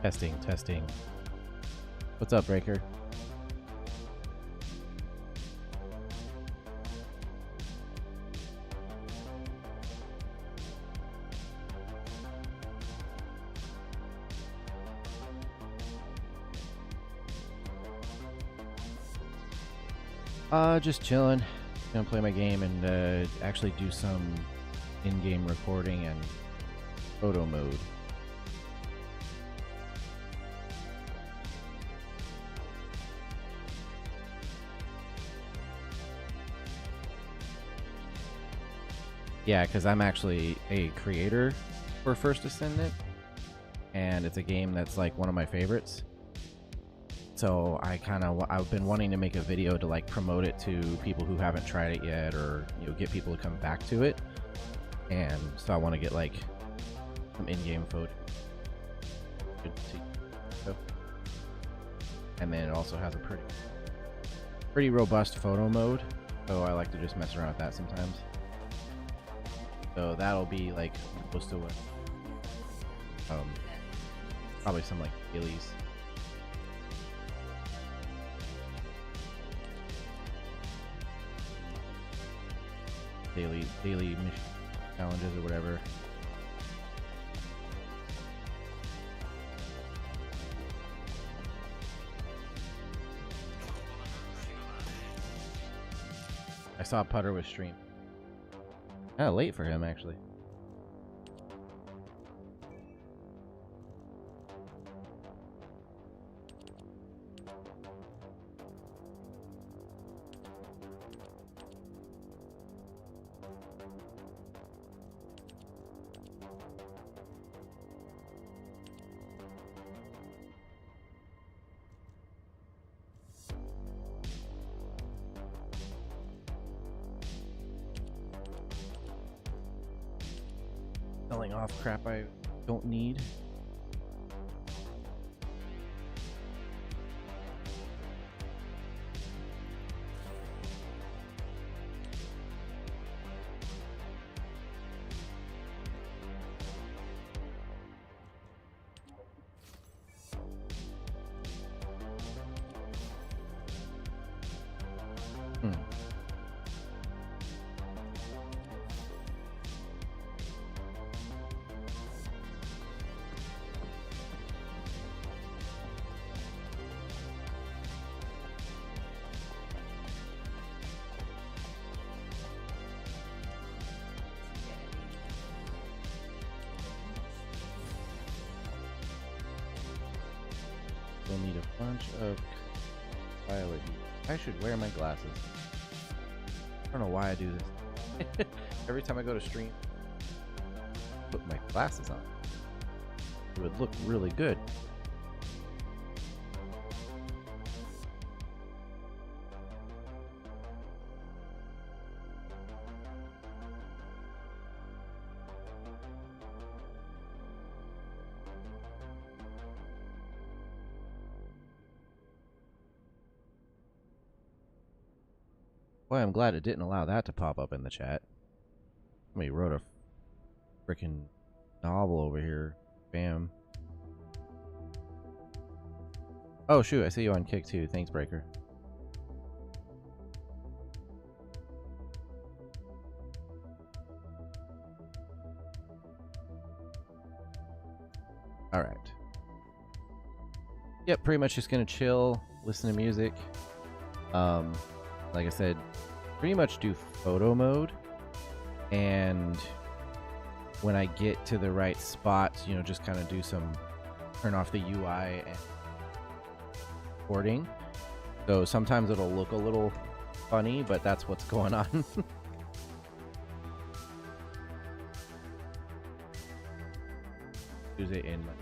Testing, testing. What's up, Breaker? Just chilling. Gonna play my game and actually do some in-game recording and photo mode. Yeah, because I'm actually a creator for First Ascendant, and it's a game that's like one of my favorites. So I've been wanting to make a video to like promote it to people who haven't tried it yet, or get people to come back to it. And so I want to get like some in-game photo. And then it also has a pretty robust photo mode, so I like to just mess around with that sometimes. So that'll be like close to what, probably some like dailies. Daily mission challenges or whatever. I saw Putter with stream. Kinda late for him, actually. Selling off crap I don't need. We'll need a bunch of violet. I should wear my glasses. I don't know why I do this. Every time I go to stream, put my glasses on. It would look really good. Boy, I'm glad it didn't allow that to pop up in the chat. Somebody wrote a freaking novel over here. Bam. Oh, shoot. I see you on Kick, too. Thanks, Breaker. All right. Yep, pretty much just going to chill, listen to music. Like I said, pretty much do photo mode, and when I get to the right spots, just kind of do some turn off the UI and recording. So sometimes it'll look a little funny, but that's what's going on. Use it in my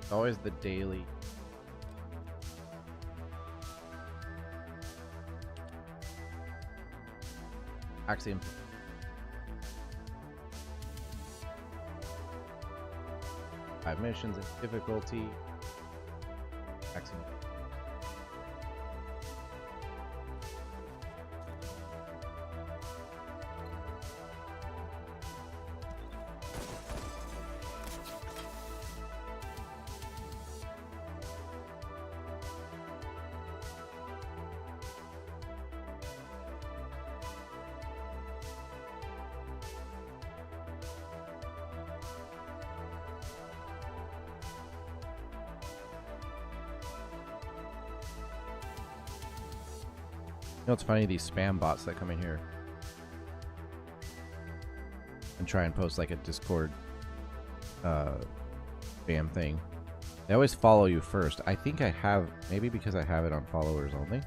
always the daily. Actually, 5 missions in difficulty. Excellent. You know, it's funny, these spam bots that come in here and try and post like a Discord spam thing. They always follow you first. I think I have, maybe because I have it on followers only.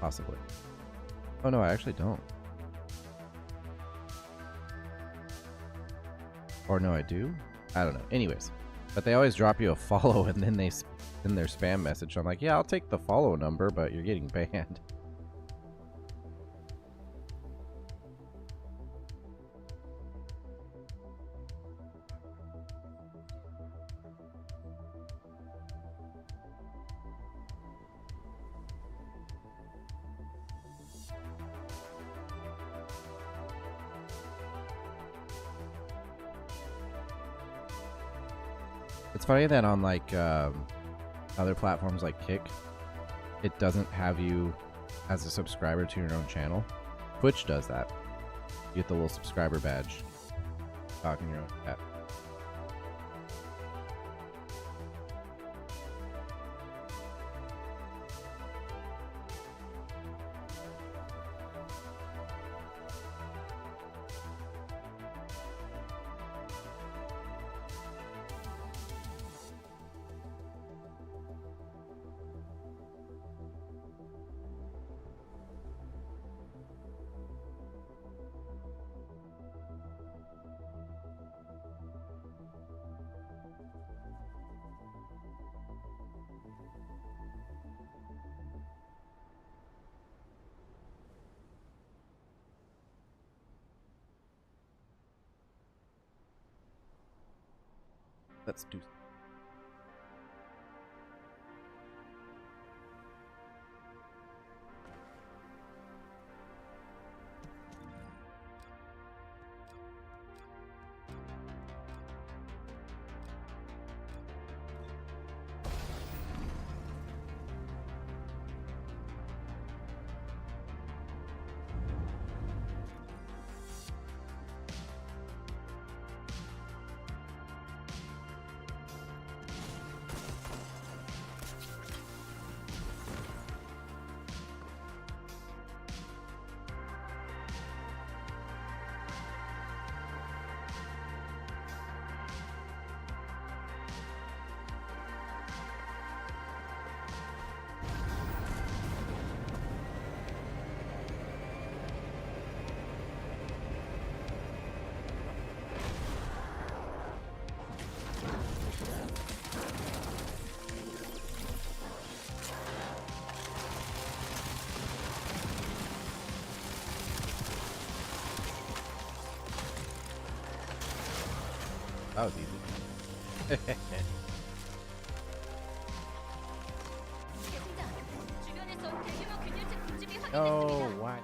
Possibly. Oh no, I actually don't. Or no, I do? I don't know. Anyways, but they always drop you a follow and then they send their spam message. So I'm like, yeah, I'll take the follow number, but you're getting banned. It's funny that on like other platforms like Kick, it doesn't have you as a subscriber to your own channel. Twitch does that. You get the little subscriber badge talking your own chat. Let's do. That was easy. Oh, why?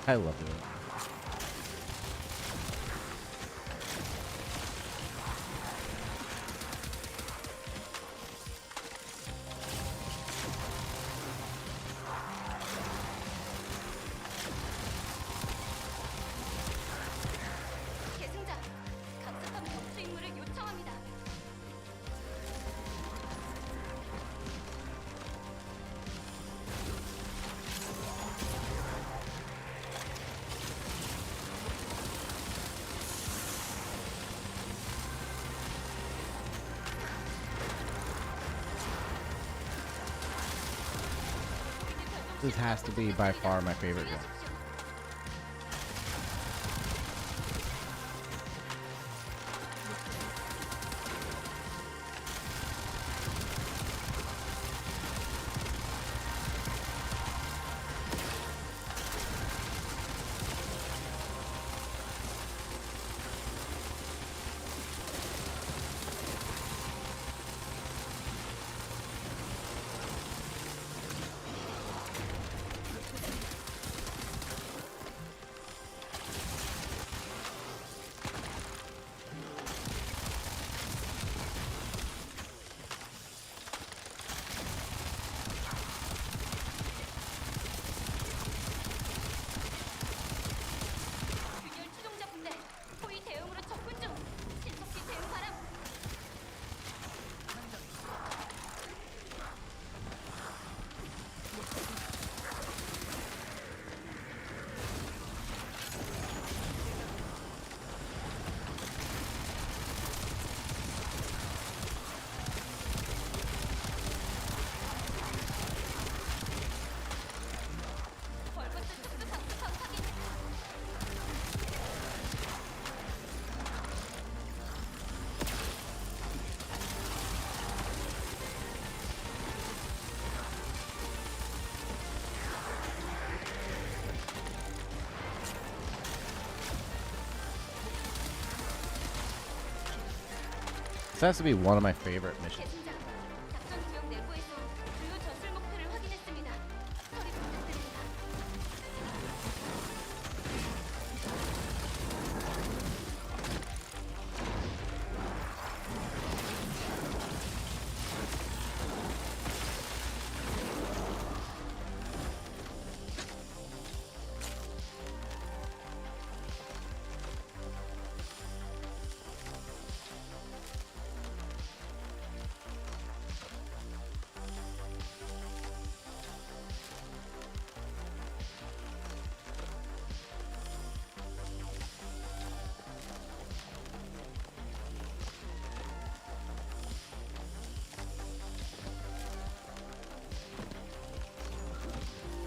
I love doing it. 계승자, 각색한 격수 임무를 요청합니다. This has to be by far my favorite gun. 균열 추종자 분대, 호위 대응으로 접근 중. 신속히 대응 바람. 벌거스 특수 상수선 확인. This has to be one of my favorite missions. 계승자, 작전 구역 내부에서 주요 전술 목표를 확인했습니다. 처리 부탁드립니다.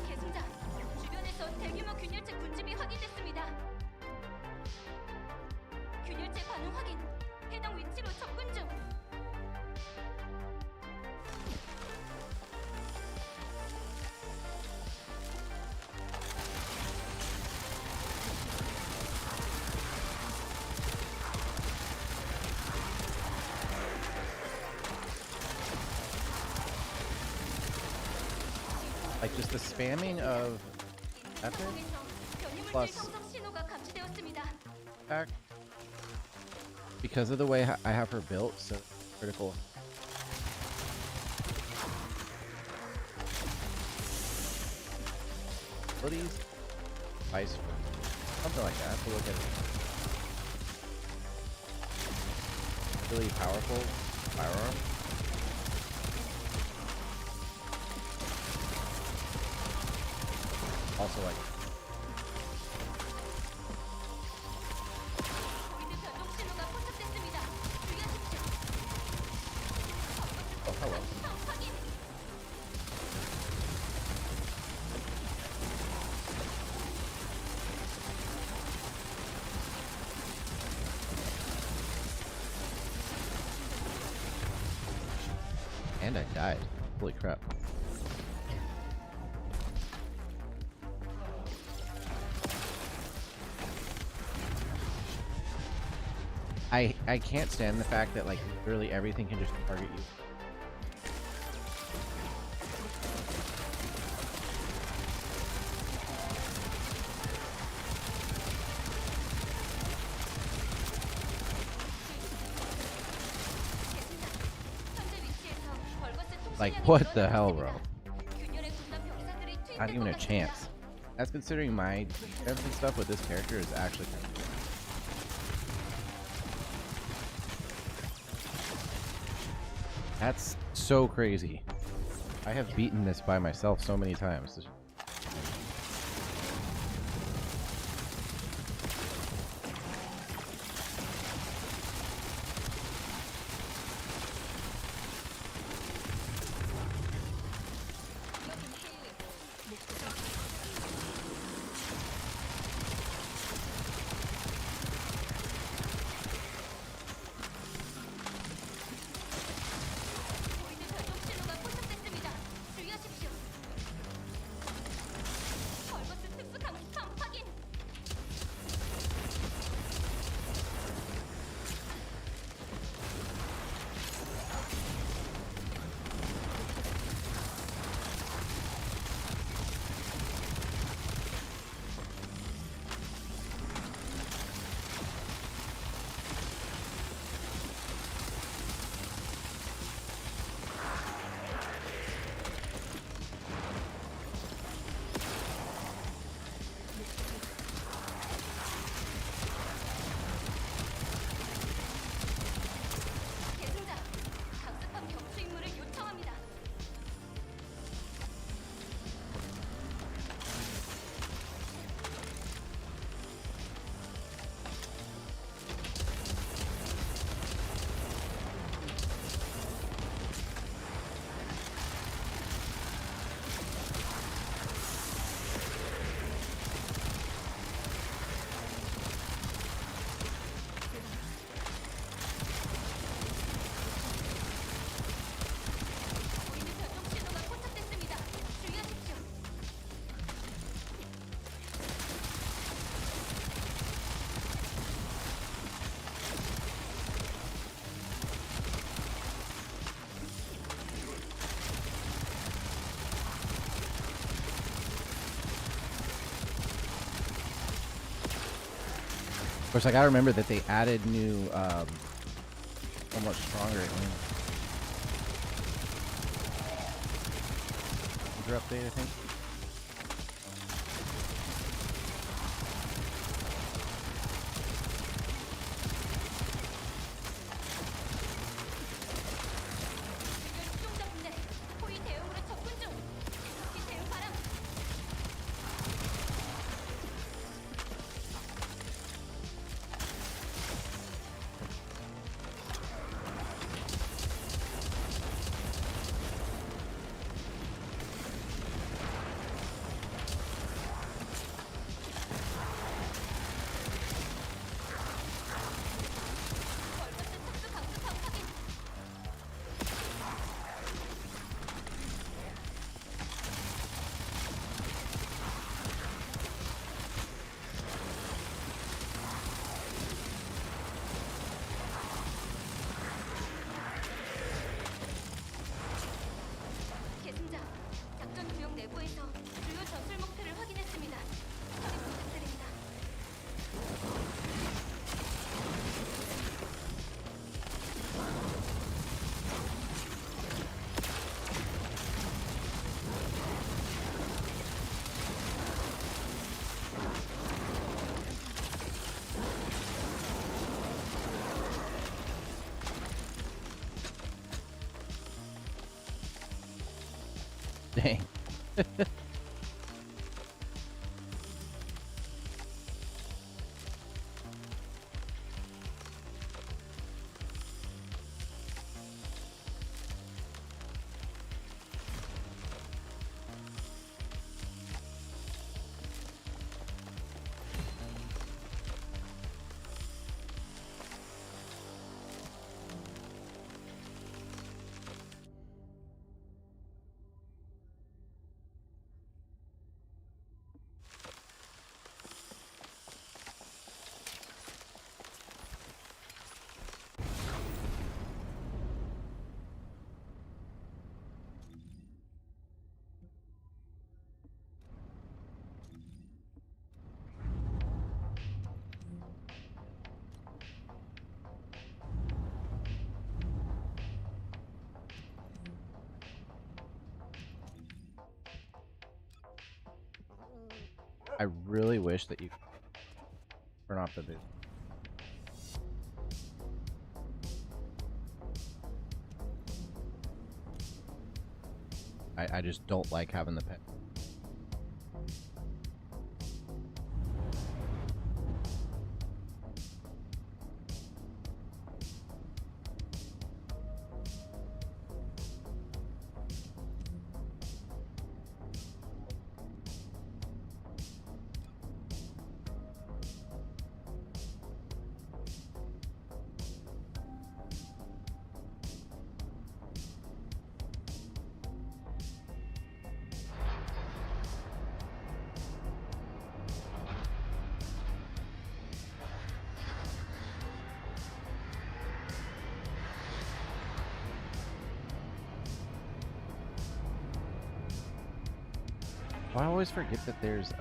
계승자, 주변에서 대규모 균열체 군집이 확인됐습니다. 균열체 반응 확인. 해당 위치로 접근 중. Like just the spamming of Epic 변이물질 plus 성성 신호가 감지되었습니다. back because of the way I have her built, so critical. Abilities, vice, something like that. To look at it. Really powerful firearm. Also like 보이드 변동 신호가 포착됐습니다. 주의하십시오. oh hello. 상수선 확인. And I died. Holy crap. I can't stand the fact that like literally everything can just target you. Like, what the hell, bro? 균열의 군단 병사들이 Not even a 투입될 것 chance. 같습니다. That's considering my defense and stuff with this character is actually kind of good. That's so crazy. I have beaten this by myself so many times. 보이는 별똥 신호가 포착됐습니다. 주의하십시오. 벌거스 특수 강습함 확인. 계승자, 강습함 격추 임무를 요청합니다. 보이는 별똥 신호가 포착됐습니다. 주의하십시오. Of course, I gotta remember that they added new, somewhat stronger Major update, I think. 균열 추종자 군대 포위 대응으로 접근 중. 신속히 대응 바람. 벌거스 특수 강습함 확인. 계승자, 작전 구역 내부에서 주요 전술 목표를 확인했습니다. 처리 부탁드립니다. Dang. I really wish that you turn off the video. I just don't like having the pet. I always forget that there's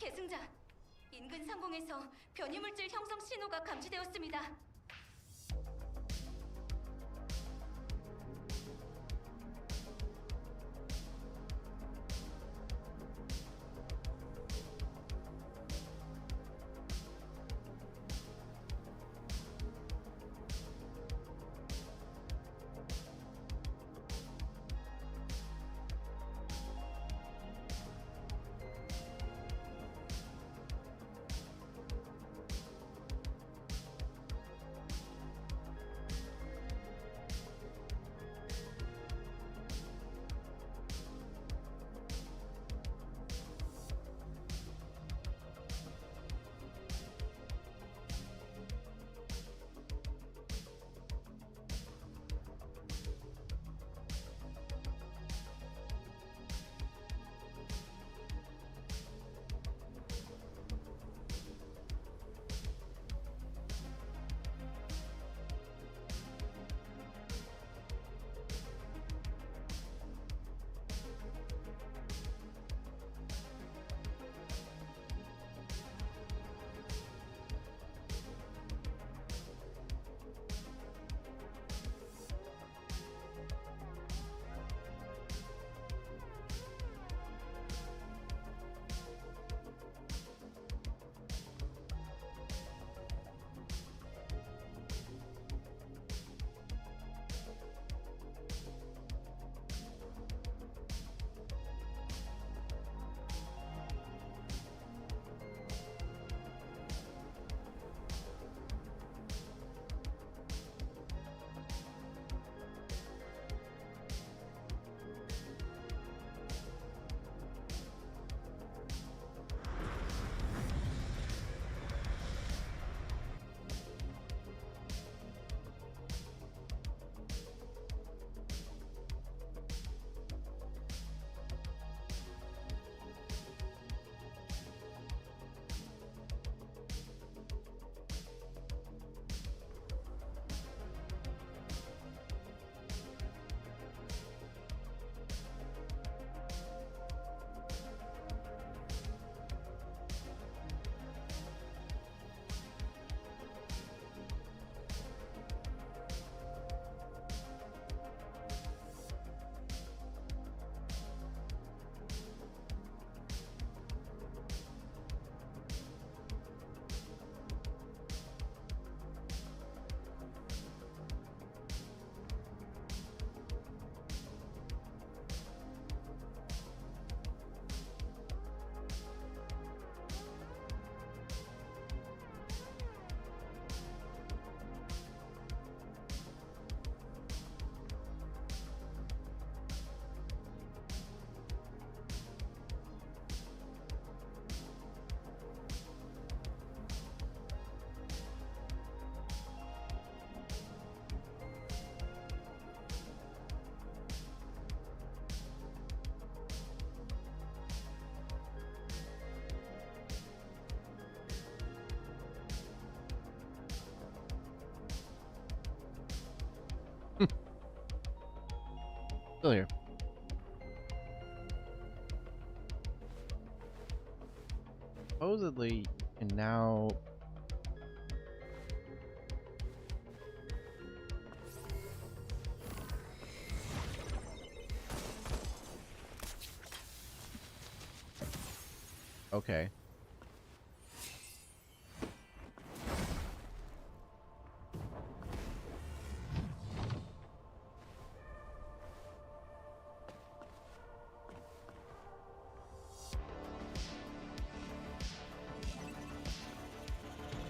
계승자. 인근 상공에서 변이물질 형성 신호가 감지되었습니다. Still here. Supposedly, and now. Okay.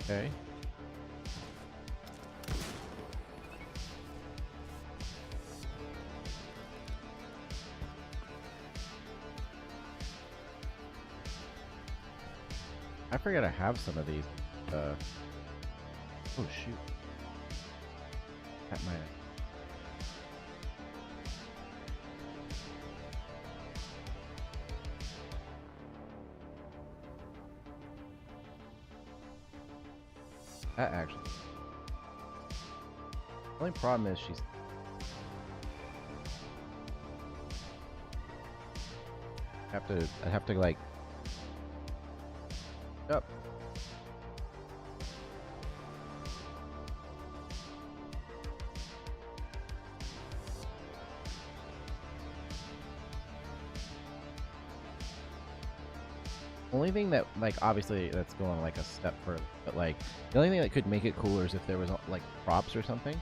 Okay. I forget I have some of these. Oh shoot. At my. That actually. The only problem is she's. I have to like Yep. Only thing that, like, obviously that's going like a step further, but like the only thing that could make it cooler is if there was like props or something.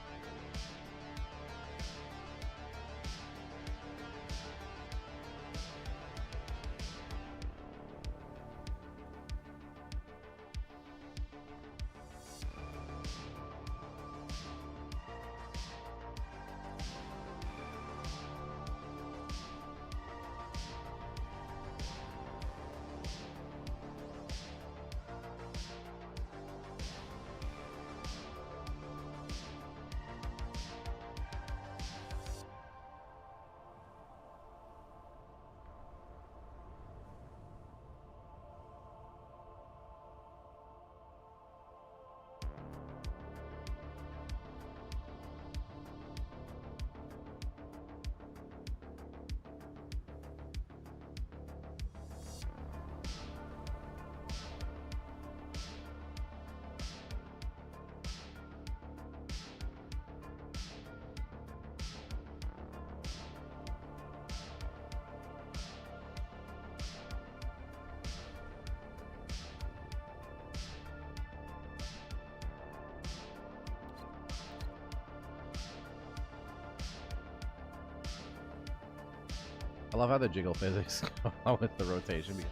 I love how the jiggle physics go along with the rotation because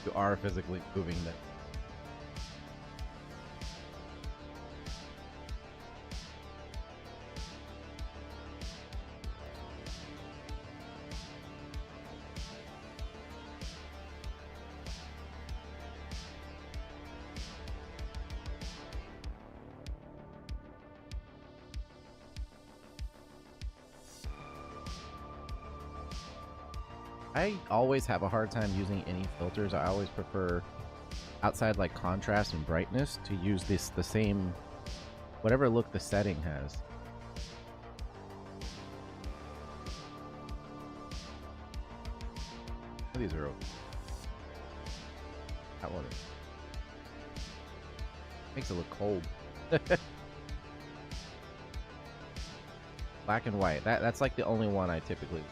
you are physically moving them. I always have a hard time using any filters. I always prefer, outside like contrast and brightness, to use the same, whatever look the setting has. These are okay. That one makes it look cold. Black and white. That's like the only one I typically.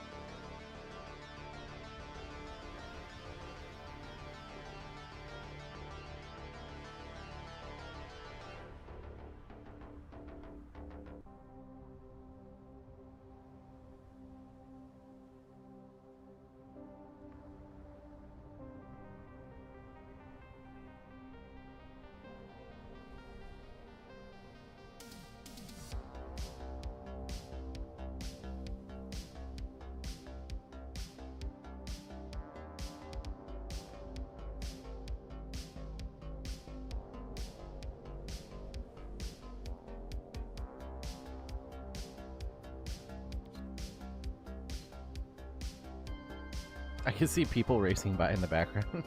I can see people racing by in the background.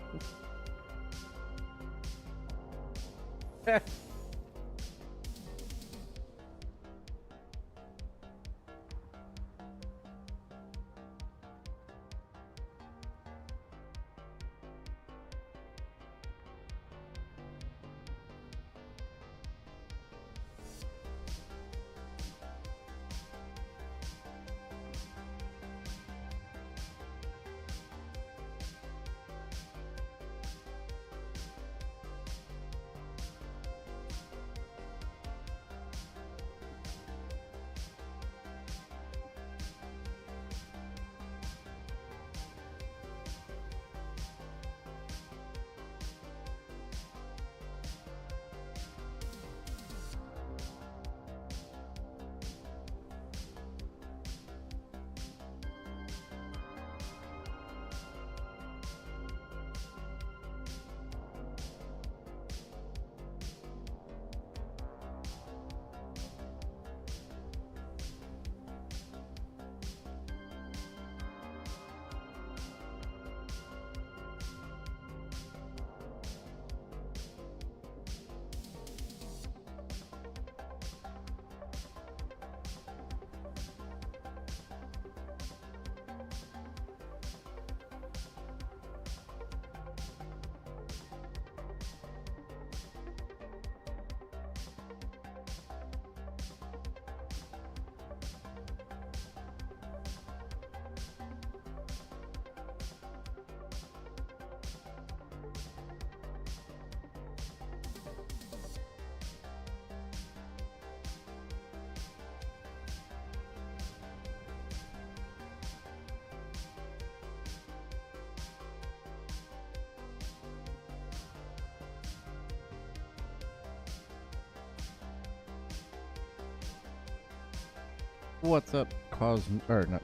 What's up, or not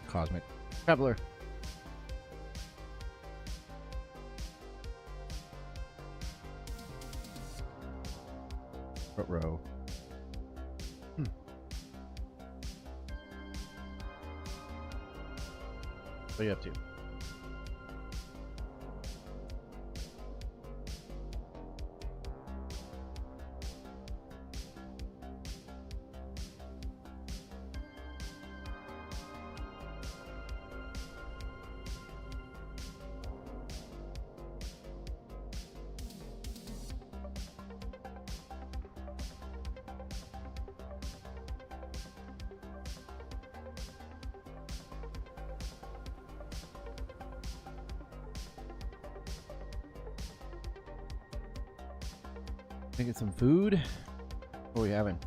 Cosmic Traveler? Front row. What are you up to? Can I get some food? What are we having?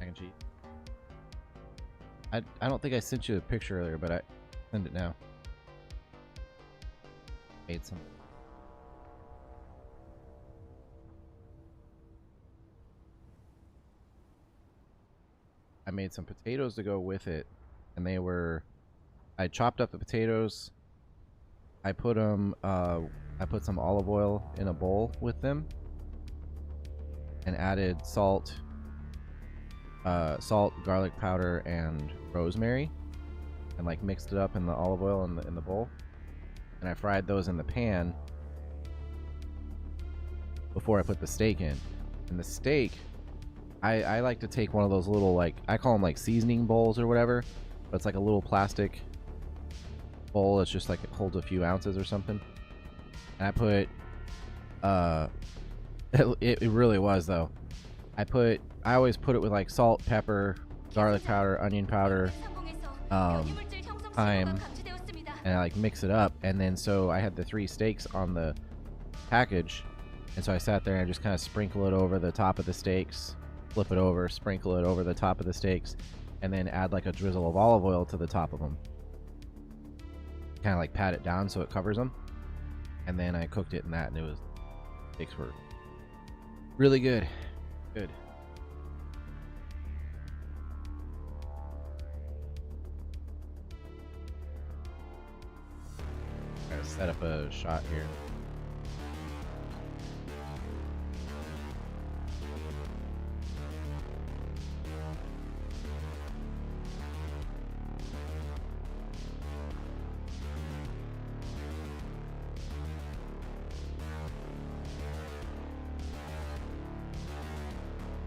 Mac and cheese. I don't think I sent you a picture earlier, but I send it now. Made some. I made some potatoes to go with it, and they were. I chopped up the potatoes. I put them. I put some olive oil in a bowl with them, and added salt, garlic powder, and rosemary, and like mixed it up in the olive oil in the bowl. And I fried those in the pan before I put the steak in. And the steak, I like to take one of those little, like, I call them like seasoning bowls or whatever, but it's like a little plastic bowl that's just like it holds a few ounces or something. And I put it really was though. I always put it with like salt, pepper, garlic powder, onion powder, thyme, and I like mix it up. And then so I had the 3 steaks on the package, and so I sat there and I just kind of sprinkle it over the top of the steaks, flip it over, sprinkle it over the top of the steaks, and then add like a drizzle of olive oil to the top of them. Kind of like pat it down so it covers them. And then I cooked it in that, and steaks were really good. Good. Gotta set up a shot here.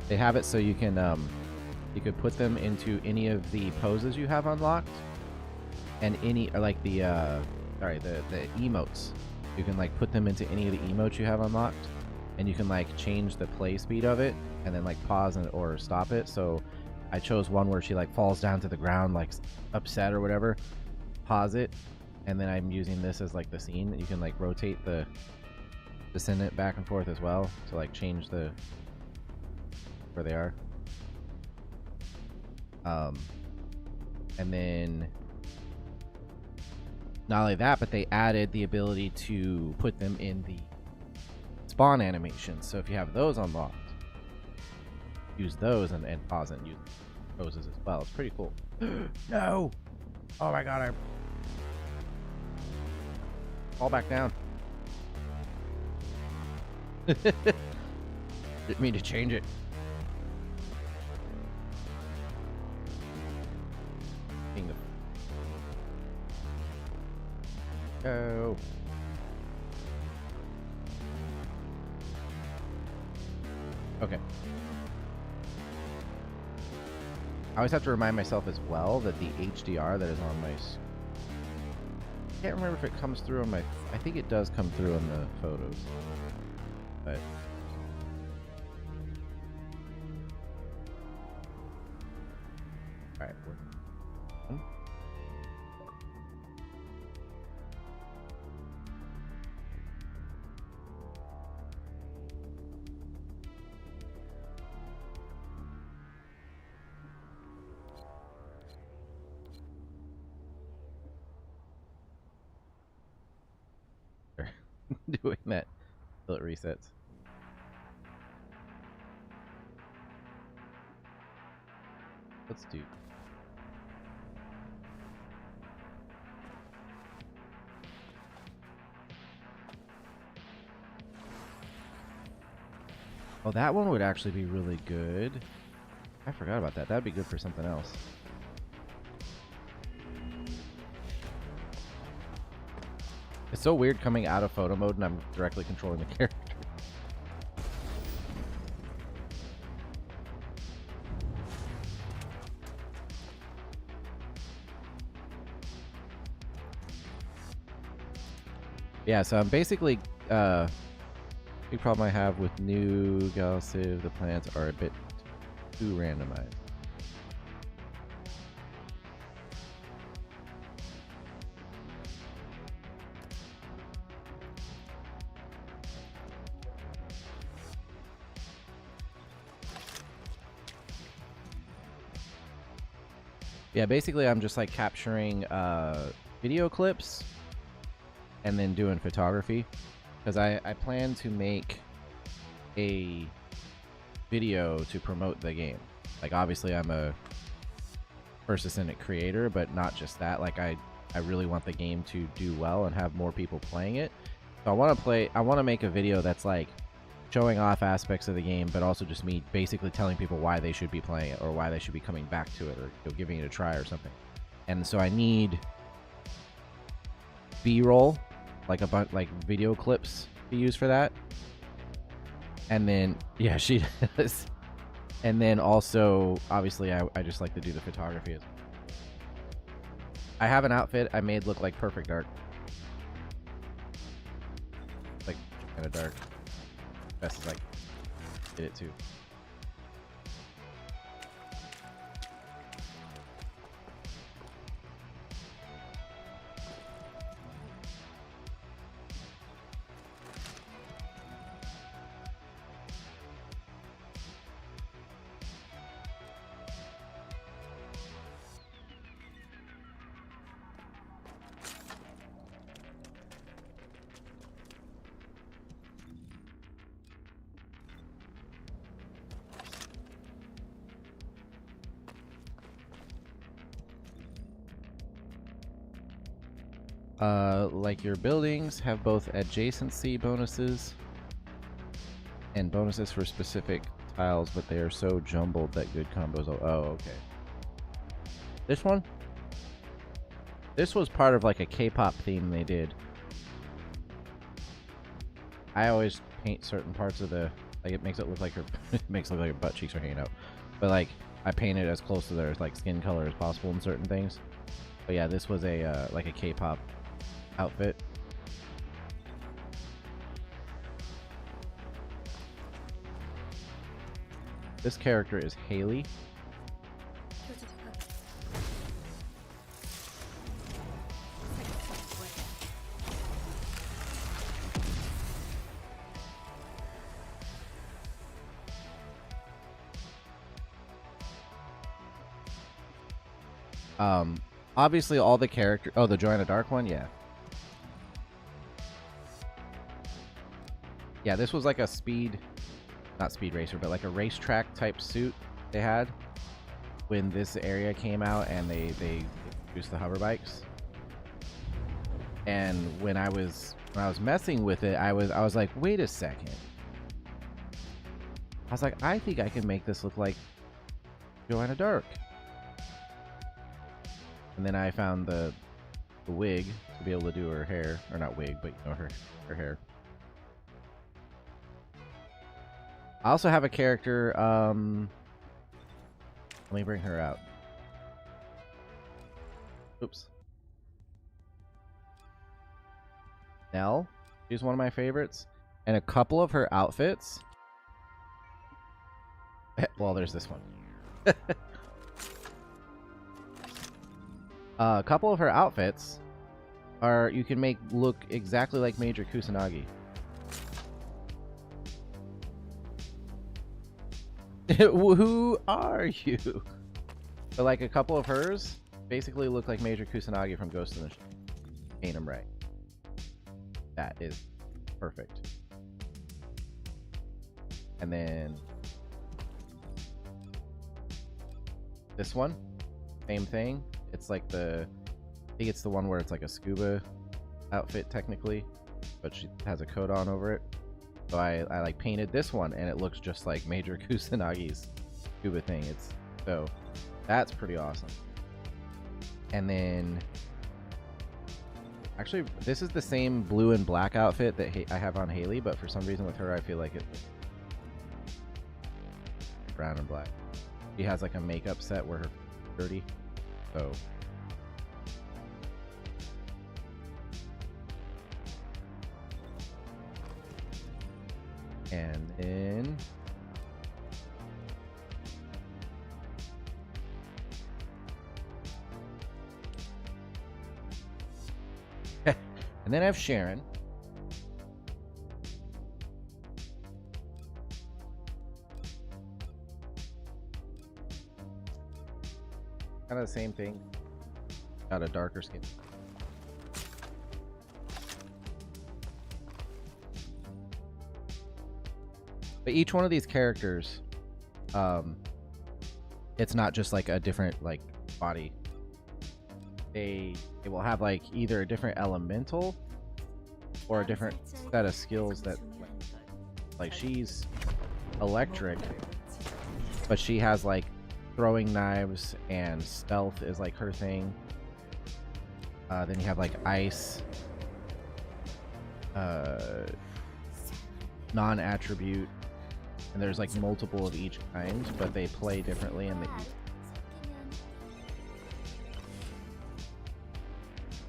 They have it so you can you could put them into any of the poses you have unlocked, and like the emotes. You can like put them into any of the emotes you have unlocked, and you can like change the play speed of it and then like pause or stop it. So I chose one where she like falls down to the ground like upset or whatever. Pause it, and then I'm using this as like the scene. You can like rotate the descendant back and forth as well to like change the where they are. And then not only that, but they added the ability to put them in the spawn animations. So if you have those unlocked, use those and pause it and use poses as well. It's pretty cool. No! Oh my god, I fall back down. Didn't mean to change it. Go. Okay. I always have to remind myself as well that the HDR that is on my... I can't remember if it comes through on my... I think it does come through on the photos. But... Alright, doing that till it resets. Let's do... Oh, that one would actually be really good. I forgot about that. That'd be good for something else. It's so weird coming out of photo mode and I'm directly controlling the character. Yeah, so I'm basically, big problem I have with new Galciv, the plants are a bit too randomized. Yeah, basically I'm just like capturing video clips and then doing photography, because I plan to make a video to promote the game. Like, obviously I'm a first ascendant creator, but not just that. Like, I really want the game to do well and have more people playing it. So I want to make a video that's like showing off aspects of the game, but also just me basically telling people why they should be playing it or why they should be coming back to it or giving it a try or something. And so I need B-roll, like a bunch, like video clips to use for that. And then, yeah, she does. And then also, obviously, I just like to do the photography. I have an outfit I made look like perfect dark. Like, kind of dark. Best is like, did it too. Like your buildings have both adjacency bonuses and bonuses for specific tiles, but they are so jumbled that good combos. Oh, okay. This one? This was part of like a K-pop theme they did. I always paint certain parts of the, like, it makes it look like her, it makes it look like her butt cheeks are hanging out. But like, I paint it as close to their like skin color as possible in certain things. But yeah, this was a like a K-pop outfit. This character is Haley. Obviously all the character. Oh, the Joanna Dark one, yeah. Yeah, this was like a speed, not speed racer, but like a racetrack type suit they had when this area came out, and they introduced the hover bikes. And when I was messing with it, I was like, wait a second. I was like, I think I can make this look like Joanna Dark. And then I found the wig to be able to do her hair, or not wig, but you know, her hair. I also have a character, Let me bring her out. Oops. Nell, she's one of my favorites. And a couple of her outfits. Well, there's this one. A couple of her outfits are you can make look exactly like Major Kusanagi. Who are you? But like a couple of hers basically look like Major Kusanagi from Ghost in the Shell. Paint them right. That is perfect. And then this one, same thing. It's like I think it's the one where it's like a scuba outfit technically, but she has a coat on over it. So I like painted this one and it looks just like Major Kusanagi's scuba thing. So that's pretty awesome. And then actually this is the same blue and black outfit that I have on Haley, but for some reason with her I feel like it's brown and black. She has like a makeup set where her dirty. So and then and then I have Sharon. Kind of the same thing. Got a darker skin. But each one of these characters, it's not just like a different like body. They will have like either a different elemental or a different set of skills that like she's electric, but she has like throwing knives and stealth is like her thing. Then you have like ice, non-attribute, and there's like multiple of each kind, but they play differently and they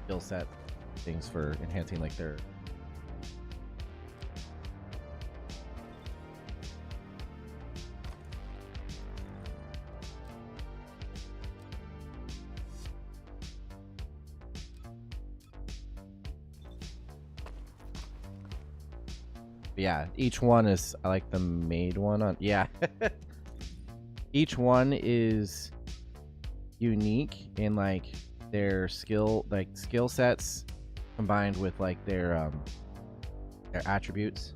skill set things for enhancing like their yeah, each one is I like the made one on yeah. Each one is unique in like their skill sets combined with like their attributes.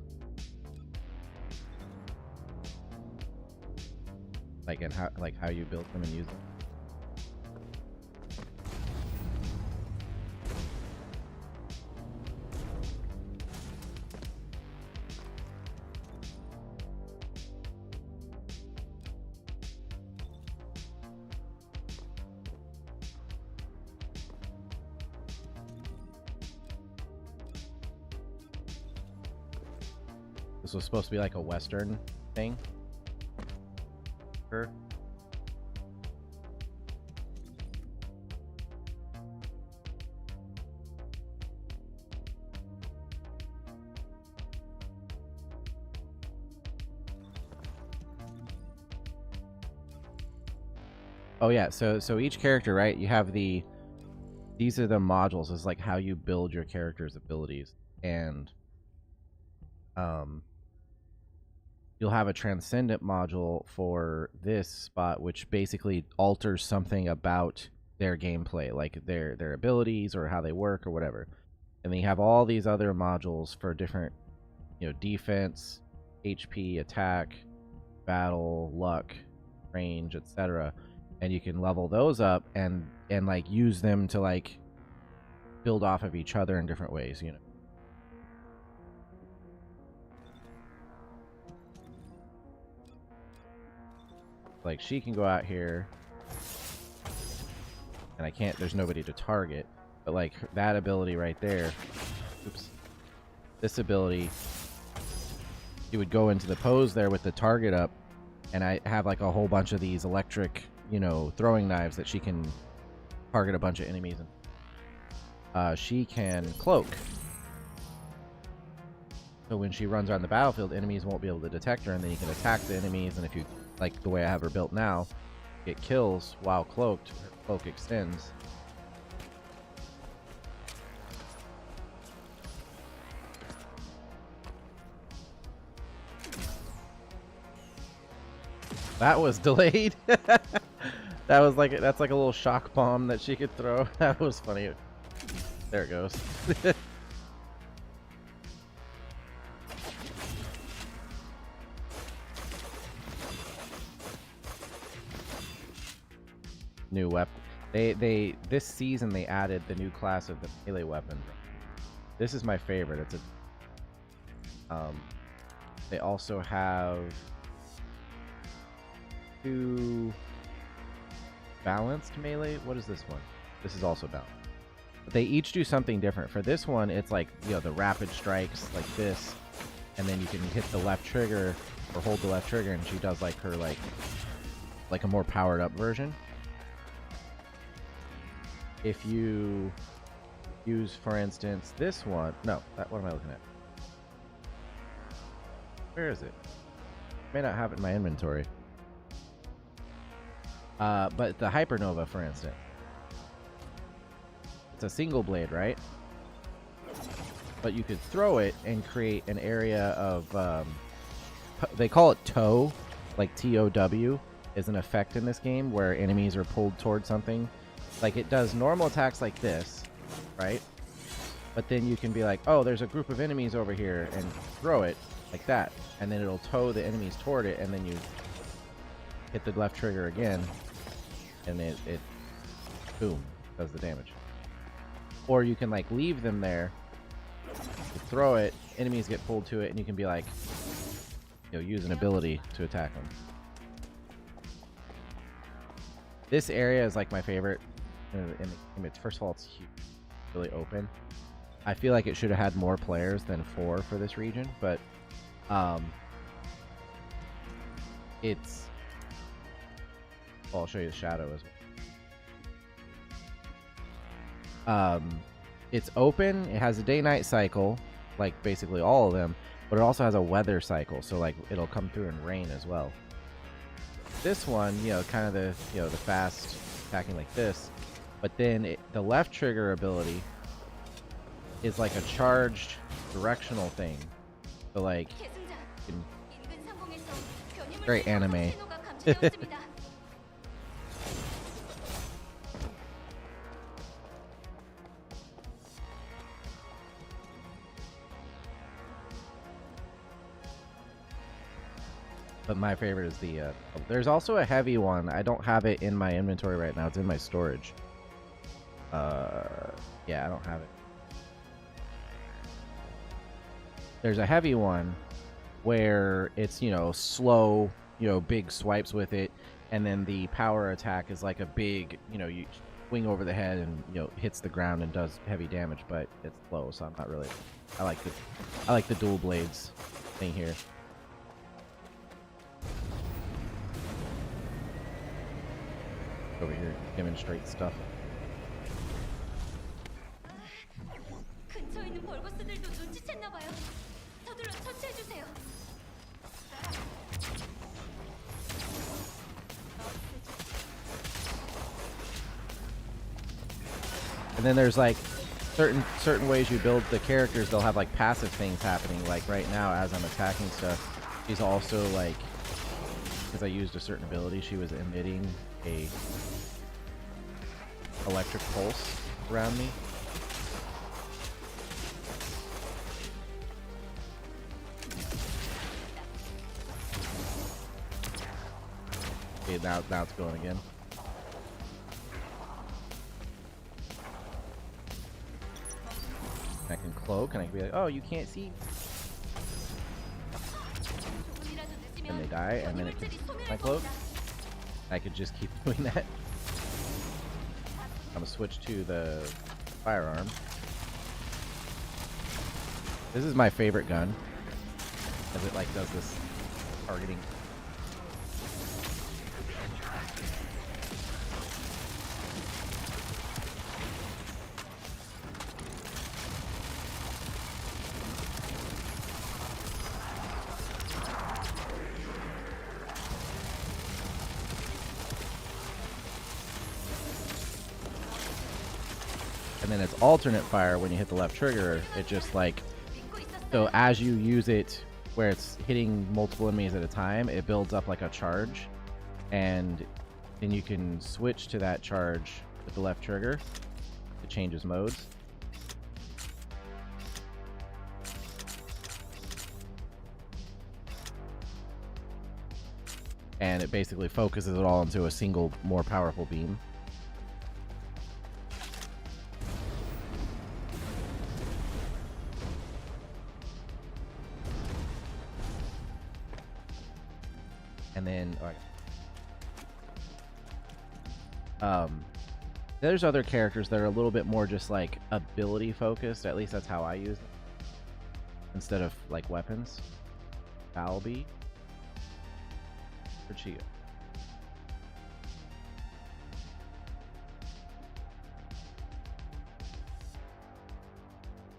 Like and how you build them and use them. This was supposed to be like a Western thing. Sure. Oh yeah, so each character, right? You have these are the modules. It's like how you build your character's abilities, and you'll have a transcendent module for this spot, which basically alters something about their gameplay, like their abilities or how they work or whatever. And then you have all these other modules for different, defense, HP, attack, battle, luck, range, etc. And you can level those up and like use them to like build off of each other in different ways, Like she can go out here and I can't, there's nobody to target, but like that ability right there, oops, this ability, you would go into the pose there with the target up, and I have like a whole bunch of these electric you know, throwing knives that she can target a bunch of enemies. She can cloak. So when she runs around the battlefield, enemies won't be able to detect her, and then you can attack the enemies, and if you, like the way I have her built now, get kills while cloaked, her cloak extends. That was delayed. That was like, that's like a little shock bomb that she could throw. That was funny. There it goes. New weapon. They this season they added the new class of the melee weapon. This is my favorite. It's a they also have 2 balanced melee. What is this one? This is also balanced. But they each do something different. For this one, it's like, you know, the rapid strikes like this, and then you can hit the left trigger or hold the left trigger, and she does like her like a more powered up version. If you use, for instance, this one, no, what am I looking at? Where is it? May not have it in my inventory. But the Hypernova, for instance, it's a single blade, right? But you could throw it and create an area of, they call it tow, like TOW is an effect in this game where enemies are pulled towards something. Like, it does normal attacks like this, right? But then you can be like, oh, there's a group of enemies over here, and throw it like that. And then it'll tow the enemies toward it, and then you hit the left trigger again, and it boom, does the damage. Or you can, like, leave them there, you throw it, enemies get pulled to it, and you can be like, you know, use an ability to attack them. This area is, like, my favorite. First of all, it's huge, really open. I feel like it should have had more players than 4 for this region, but it's, well, I'll show you the shadow as well. It's open, it has a day-night cycle, like basically all of them, but it also has a weather cycle, so like it'll come through and rain as well. This one, you know, kind of the, you know, the fast attacking like this, but then the left trigger ability is like a charged directional thing. So like, very anime. But my favorite is the, there's also a heavy one. I don't have it in my inventory right now. It's in my storage. Yeah, I don't have it. There's a heavy one where it's, you know, slow, you know, big swipes with it. And then the power attack is like a big, you know, you swing over the head and, you know, hits the ground and does heavy damage, but it's slow, so I'm not really, I like the dual blades thing here. Over here, demonstrate stuff. 근처에 있는 벌거스들도 눈치챘나 봐요. 서둘러 처치해 주세요. And then there's like certain ways you build the characters. They'll have like passive things happening. Like right now, as I'm attacking stuff, she's also like, because I used a certain ability, she was emitting a electric pulse around me. Okay, now it's going again. I can cloak and I can be like, oh, you can't see. And they die, and then it can my cloak. I could just keep doing that. I'm gonna switch to the firearm. This is my favorite gun, as it like does this targeting. and then it's alternate fire when you hit the left trigger. It just like, 믿고 so 있었어요. as you use it where it's hitting multiple enemies at a time, it builds up like a charge, and then you can switch to that charge with the left trigger. It changes modes. And it basically focuses it all into a single, more powerful beam. And then, there's other characters that are a little bit more just like ability focused. At least that's how I use them. Instead of like weapons. Balby. Where'd she go?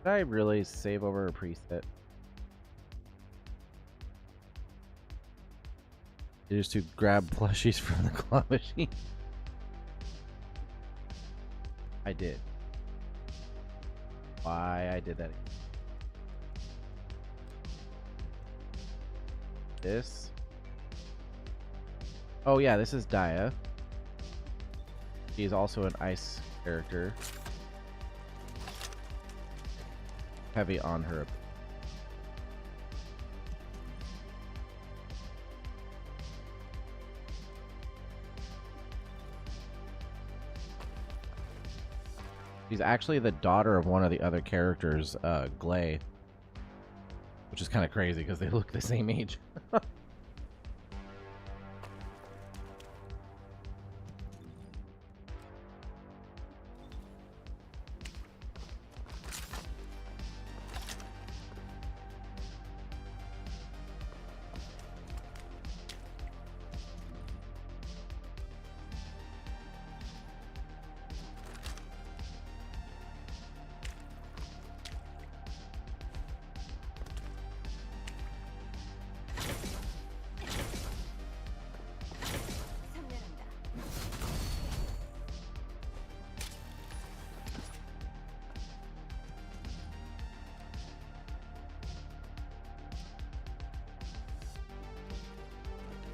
Did I really save over a preset? Just to grab plushies from the claw machine. I did. Why I did that? This. Oh yeah, this is Daya. She's also an ice character. Heavy on her. She's actually the daughter of one of the other characters, Glay. Which is kind of crazy because they look the same age. 선멸한다.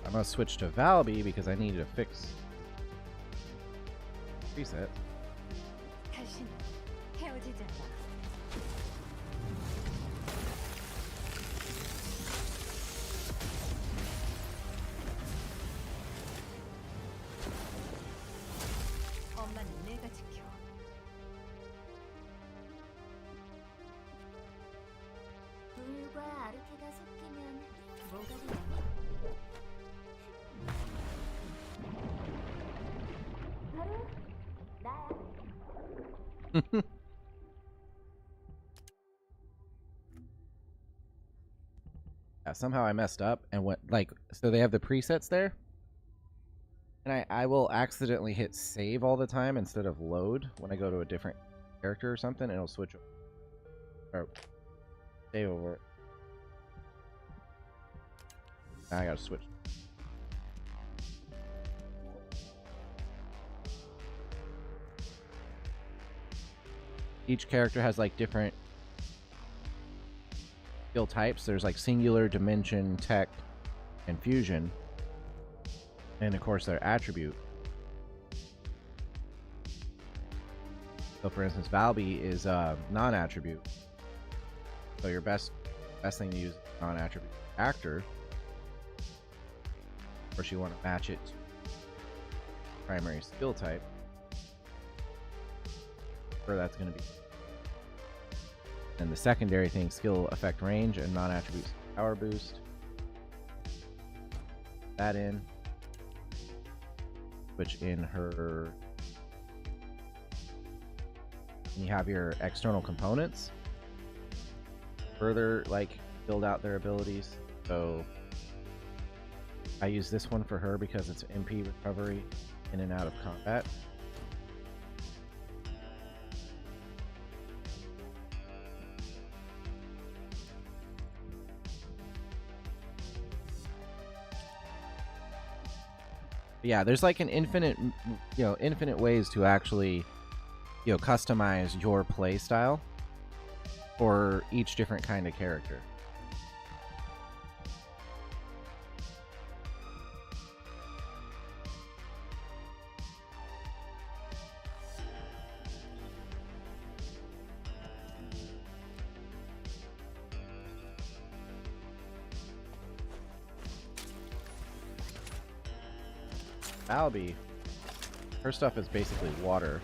I'm gonna switch to Valby because I needed to fix preset. 다시는 헤어지지 않아. 엄마는 내가 지켜. 불과 아르케가 섞이면 뭐가 되냐? 바로 나야. Yeah, somehow I messed up and went like, so they have the presets there, and I will accidentally hit save all the time instead of load when I go to a different character or something, and it'll switch or save over it. Now I gotta switch. Each character has like different skill types. There's like singular, dimension, tech, and fusion, and of course their attribute. So for instance, Valby is non-attribute. So your best thing to use is non-attribute actor. Of course you want to match it to primary skill type. Where that's going to be. And the secondary thing, skill effect range and non-attribute power boost. That in. Switch in her. And you have your external components. Further, like, build out their abilities. So I use this one for her because it's MP recovery in and out of combat. Yeah, there's like an infinite ways to actually customize your play style for each different kind of character. Albie, her stuff is basically water.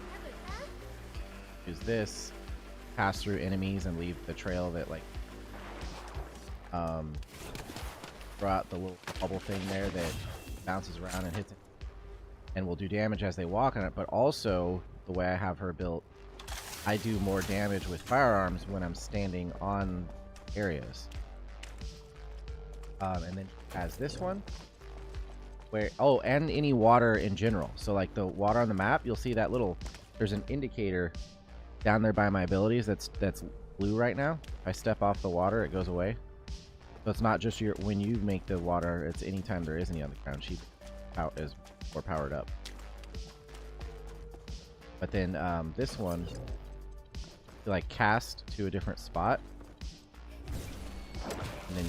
Use this, pass through enemies and leave the trail that like throw out the little bubble thing there that bounces around and hits it and will do damage as they walk on it. But also, the way I have her built, I do more damage with firearms when I'm standing on areas. And then has this one where, oh, and any water in general. So like the water on the map, you'll see that little, there's an indicator down there by my abilities that's blue right now. If I step off the water, it goes away. So it's not just your, when you make the water, it's anytime there is any on the ground. She is more powered up. But then this one, you like cast to a different spot, and then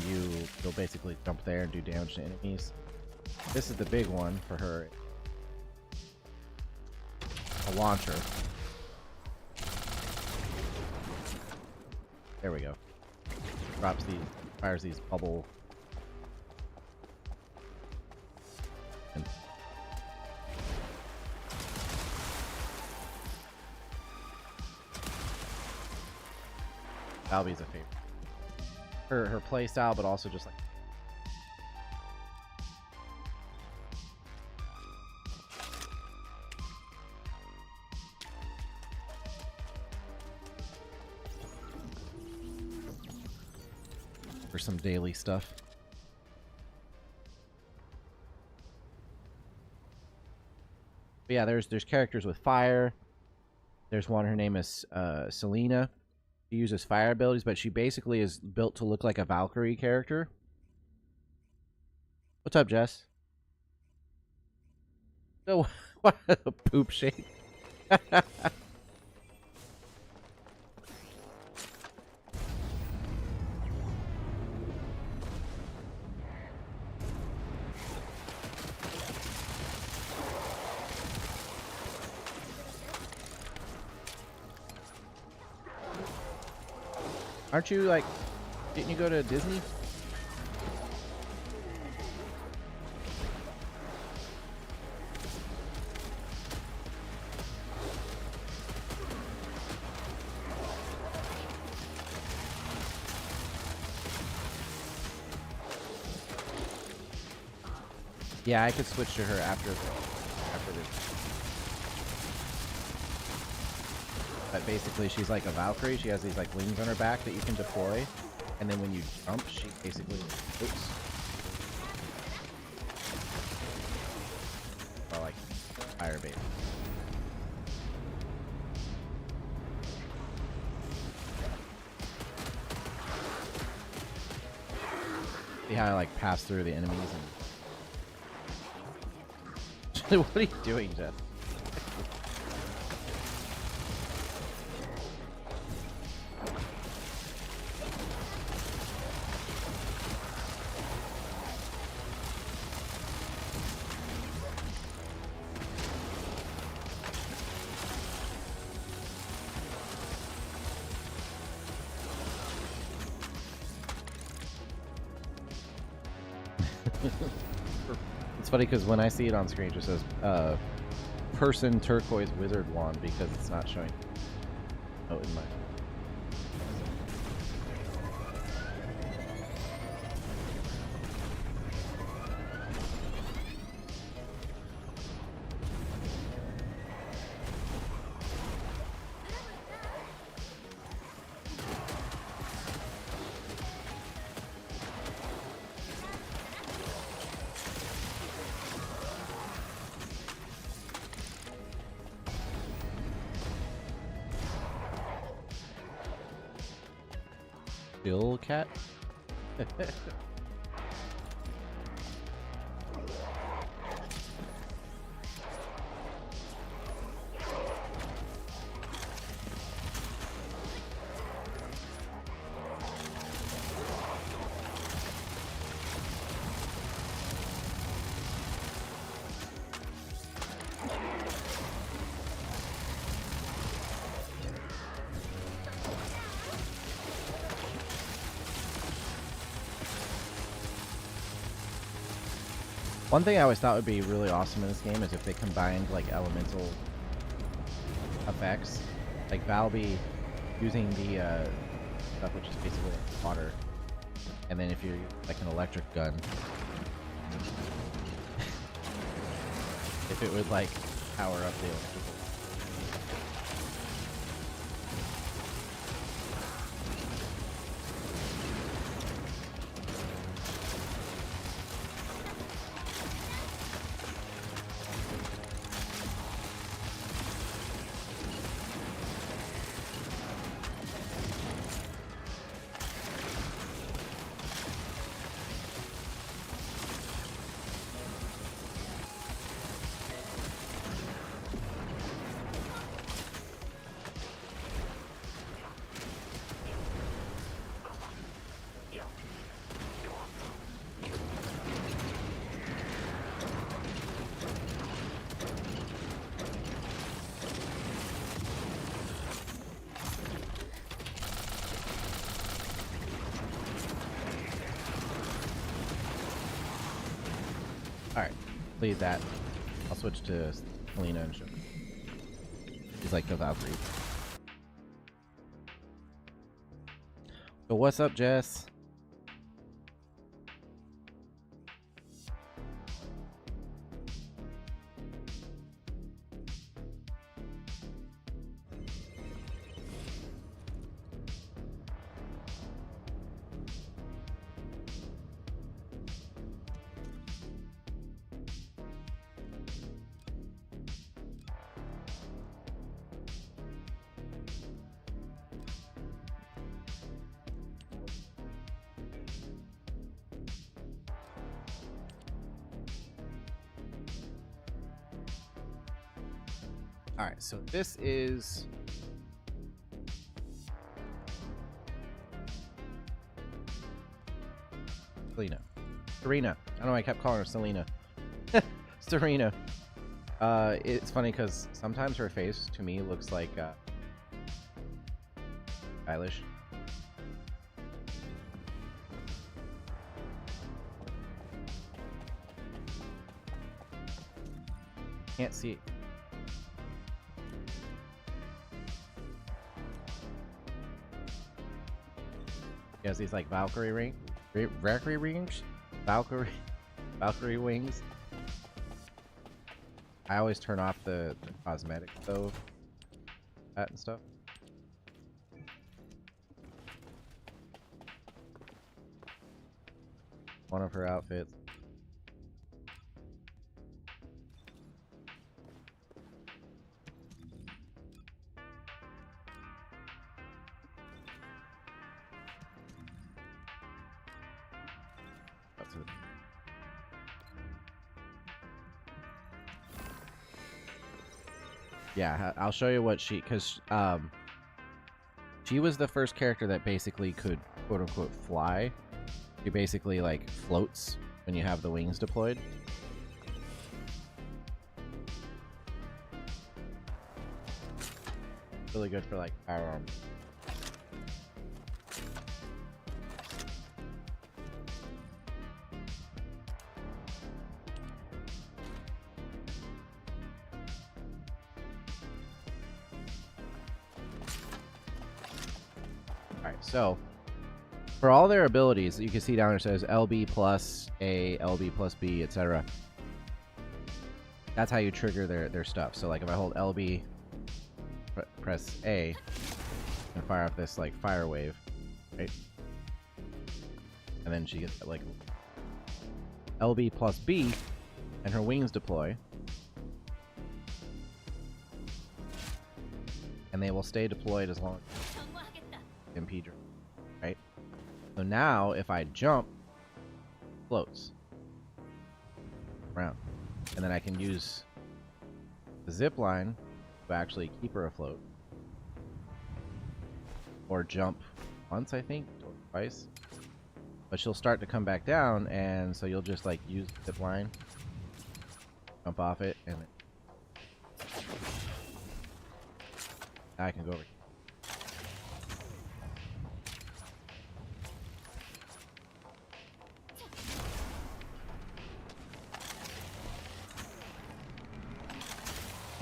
you'll basically jump there and do damage to enemies. This is the big one for her. A launcher. There we go. Drops these, fires these bubble. And Albie's a favorite. Her play style, but also just like for some daily stuff. But yeah, there's characters with fire. There's one, her name is Selena. She uses fire abilities, but she basically is built to look like a Valkyrie character. What's up, Jess? So, what a poop shape. Aren't you like, didn't you go to Disney? Yeah, I could switch to her after this. But basically, she's like a Valkyrie. She has these like wings on her back that you can deploy, and then when you jump, she basically, oops, or like fire bait. See how I like pass through the enemies and what are you doing, Jeff? It's funny because when I see it on screen, it just says person turquoise wizard wand because it's not showing. Oh, in my. Bill cat? One thing I always thought would be really awesome in this game is if they combined like elemental effects, like Valby using the stuff which is basically like water, and then if you're like an electric gun, if it would like power up the electrical. Alright, leave that. I'll switch to Selena and show. She's like the Valkyrie. So what's up, Jess? Alright, so this is Selena. Serena. I don't know why I kept calling her Selena. Serena. It's funny because sometimes her face to me looks like stylish. Can't see it. He has these like Valkyrie rings. Valkyrie wings. I always turn off the cosmetics though. That and stuff. One of her outfits. Yeah, I'll show you what because she was the first character that basically could quote unquote fly. She basically like floats when you have the wings deployed. Really good for like firearms. Alright, so for all their abilities, you can see down there it says LB plus A, LB plus B, etc. That's how you trigger their stuff. So like if I hold LB, press A, and fire off this like fire wave, right? And then she gets like LB plus B, and her wings deploy. And they will stay deployed as long as MP, right? So now if I jump, it floats around, and then I can use the zip line to actually keep her afloat, or jump once, I think, or twice. But she'll start to come back down, and so you'll just like use the zip line, jump off it, and now I can go over.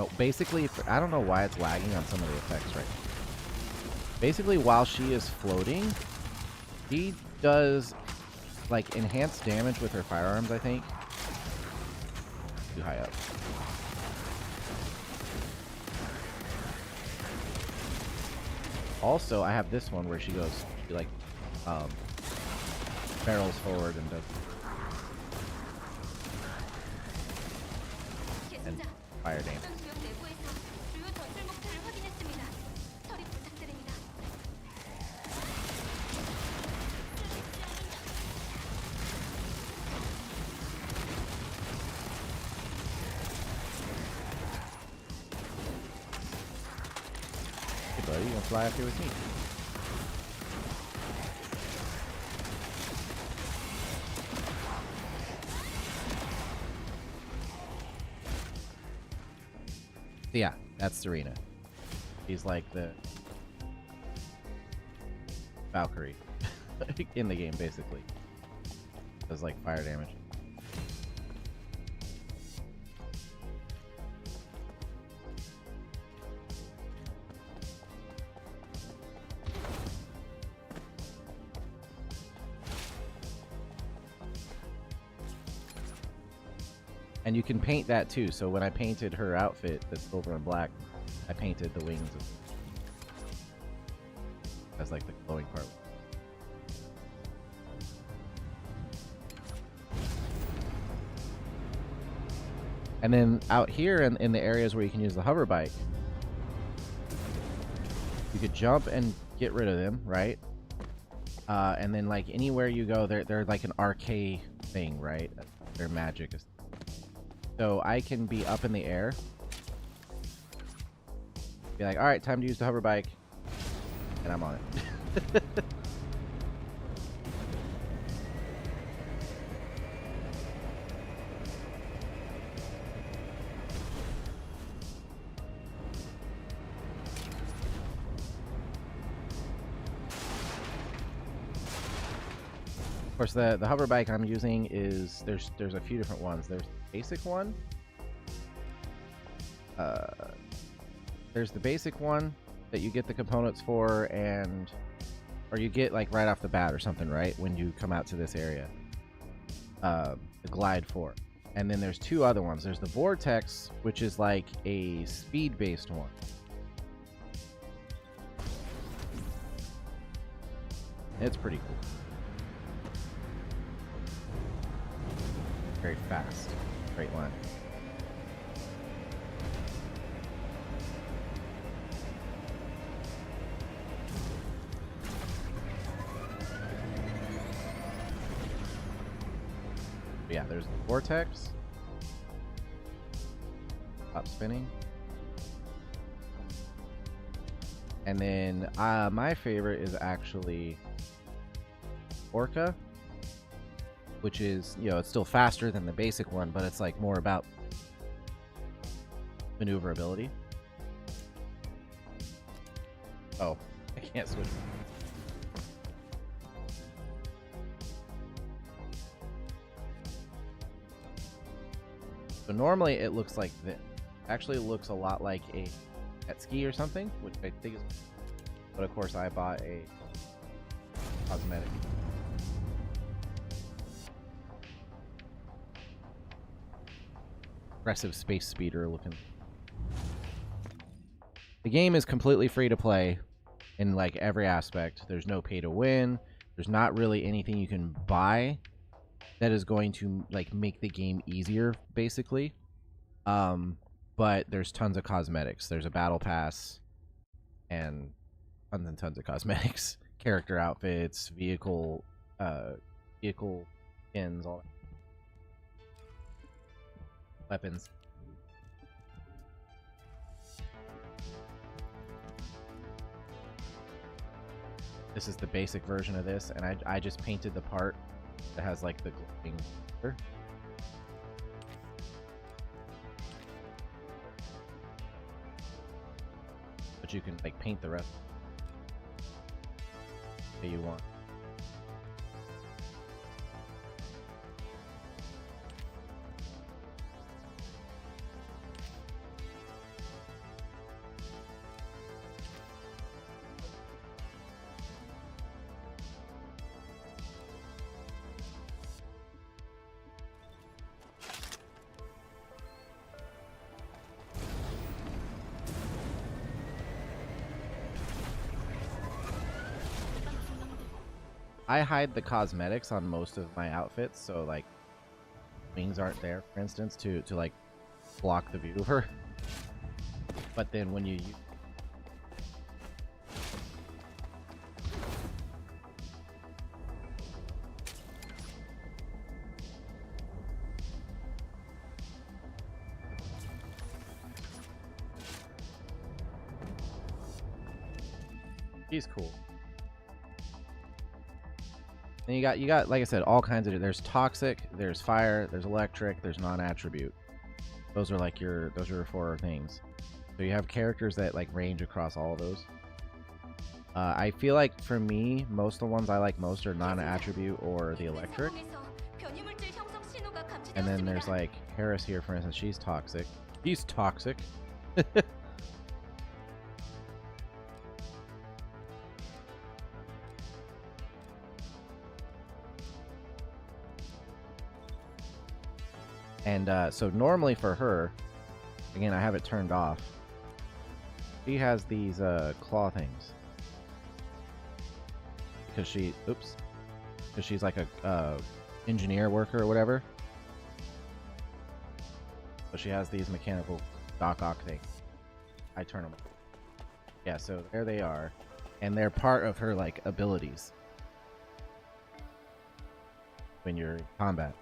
Oh, basically, I don't know why it's lagging on some of the effects right now. Basically, while she is floating, she does like enhanced damage with her firearms, I think. Too high up. Also, I have this one where she goes, she like barrels forward and does and fire damage. 작전 구역 내부에서 주요 전술 목표를 확인했습니다. 처리 부탁드립니다. Hey buddy, you gonna fly up here with me? So yeah, that's Serena. She's like the Valkyrie in the game, basically. Does like fire damage. And you can paint that too. So when I painted her outfit, that's silver and black, I painted the wings as like the glowing part. And then out here in the areas where you can use the hover bike, you could jump and get rid of them, right? And then like anywhere you go, they're like an arcade thing, right? Their magic is. So I can be up in the air, be like, all right, time to use the hover bike, and I'm on it. Of course, the hover bike I'm using is there's a few different ones. There's the basic one. There's the basic one that you get the components for, or you get like right off the bat or something, right? When you come out to this area, the glide for. And then there's two other ones. There's the vortex, which is like a speed-based one. It's pretty cool. Very fast, straight line. But yeah, there's the vortex. Stop spinning. And then my favorite is actually Orca, which is, you know, it's still faster than the basic one, but it's like more about maneuverability. Oh, I can't switch. So normally it looks like this. Actually, it looks a lot like a jet ski or something, which I think is, but of course I bought a cosmetic. Aggressive space speeder looking. The game is completely free to play in like every aspect. There's no pay to win. There's not really anything you can buy that is going to like make the game easier, basically. But there's tons of cosmetics. There's a battle pass and tons and tons of cosmetics, character outfits, vehicle skins, all that. Weapons. This is the basic version of this, and I just painted the part that has like the glowing color. But you can like paint the rest that you want. I hide the cosmetics on most of my outfits, so like wings aren't there, for instance, to like block the view of her. But then when you use she's cool. And you got like I said, all kinds of there's toxic, there's fire, there's electric, there's non-attribute. Those are like your four things. So you have characters that like range across all of those. I feel like for me, most of the ones I like most are non-attribute or the electric. And then there's like Harris here, for instance. She's toxic. He's toxic. And so normally for her, again, I have it turned off. She has these claw things because she's like a engineer worker or whatever. So she has these mechanical Doc-Ock things. I turn them off. Yeah, so there they are, and they're part of her like abilities when you're in combat.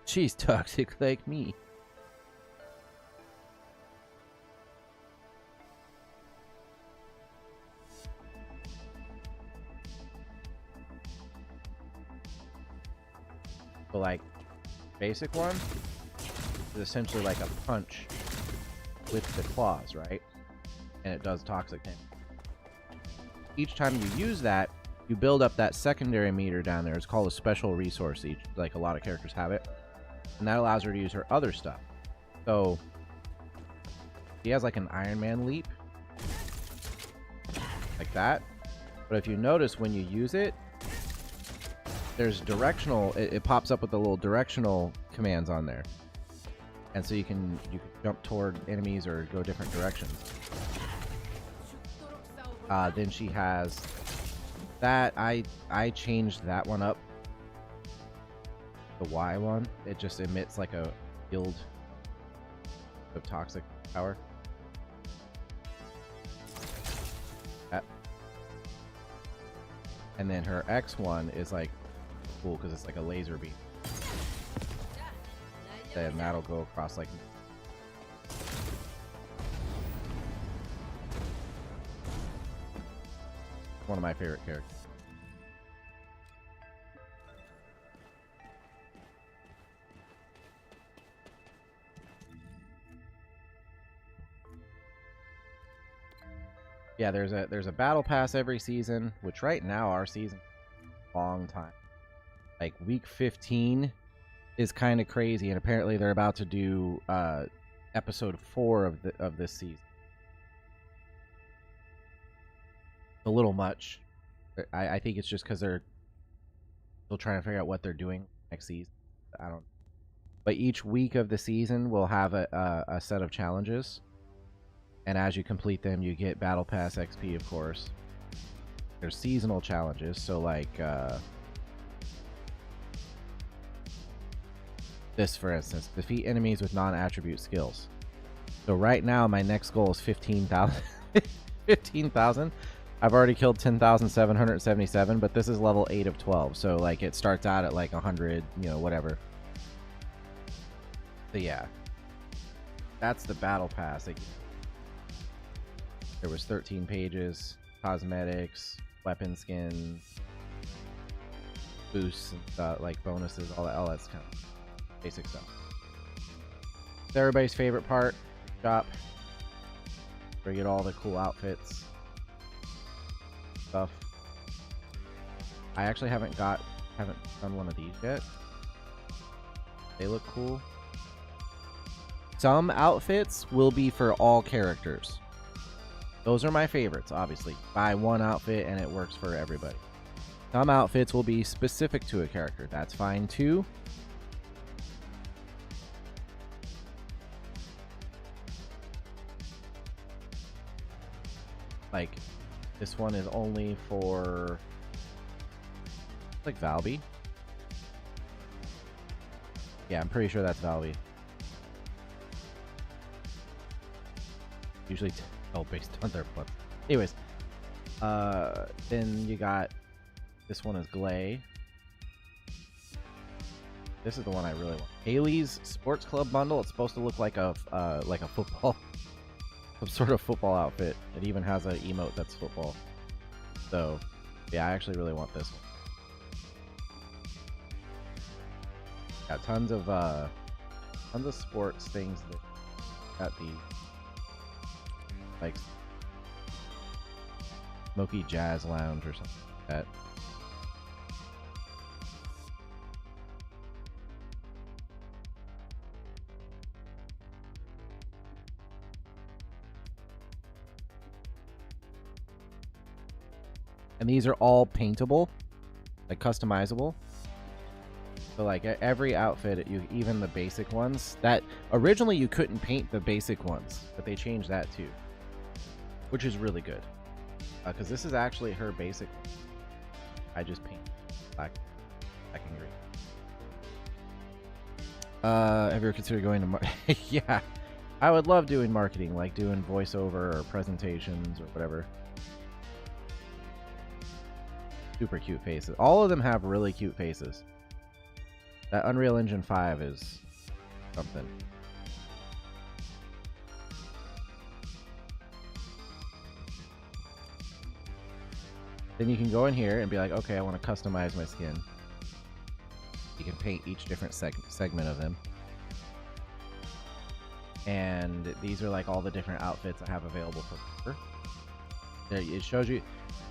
She's toxic like me. So like basic one is essentially like a punch with the claws, right? And it does toxic damage. Each time you use that, you build up that secondary meter down there. It's called a special resource. Like a lot of characters have it. And that allows her to use her other stuff. So he has like an Iron Man leap. Like that. But if you notice when you use it, there's directional, it pops up with the little directional commands on there. And so you can jump toward enemies or go different directions. Then she has that. I changed that one up. The Y one, it just emits like a field of toxic power. That. And then her X one is like cool because it's like a laser beam. And that'll go across like one of my favorite characters. Yeah, there's a battle pass every season, which right now our season long time. Like week 15 is kind of crazy, and apparently they're about to do episode 4 of this season. A little much. I think it's just because they're still trying to figure out what they're doing next season. I don't. But each week of the season will have a set of challenges. And as you complete them, you get Battle Pass XP, of course. There's seasonal challenges, so like this, for instance, defeat enemies with non-attribute skills. So right now, my next goal is 15,000. 15,000. I've already killed 10,777, but this is level 8 of 12. So like it starts out at like 100, you know, whatever. So yeah, that's the Battle Pass. There was 13 pages, cosmetics, weapon skins, boosts, and stuff, like bonuses, all that's kind of basic stuff. It's everybody's favorite part, shop, where you get all the cool outfits, stuff. I actually haven't done one of these yet. They look cool. Some outfits will be for all characters. Those are my favorites, obviously. Buy one outfit and it works for everybody. Some outfits will be specific to a character. That's fine too. Like, this one is only for like Valby. Yeah, I'm pretty sure that's Valby. Usually tell based on their blood. Anyways, then you got this one is Glay. This is the one I really want. Haley's Sports Club bundle. It's supposed to look like a football, some sort of football outfit. It even has an emote that's football. So, yeah, I actually really want this one. Got tons of sports things. That got the like Smoky Jazz Lounge or something like that. And these are all paintable, like customizable. So like every outfit, even the basic ones, that originally you couldn't paint the basic ones, but they changed that too, which is really good. Because this is actually her basic one. I just paint black and green. Have you ever considered going to yeah, I would love doing marketing, like doing voiceover or presentations or whatever. Super cute faces. All of them have really cute faces. That Unreal Engine 5 is something. Then you can go in here and be like, okay, I want to customize my skin. You can paint each different segment of them. And these are like all the different outfits I have available for her. It shows you.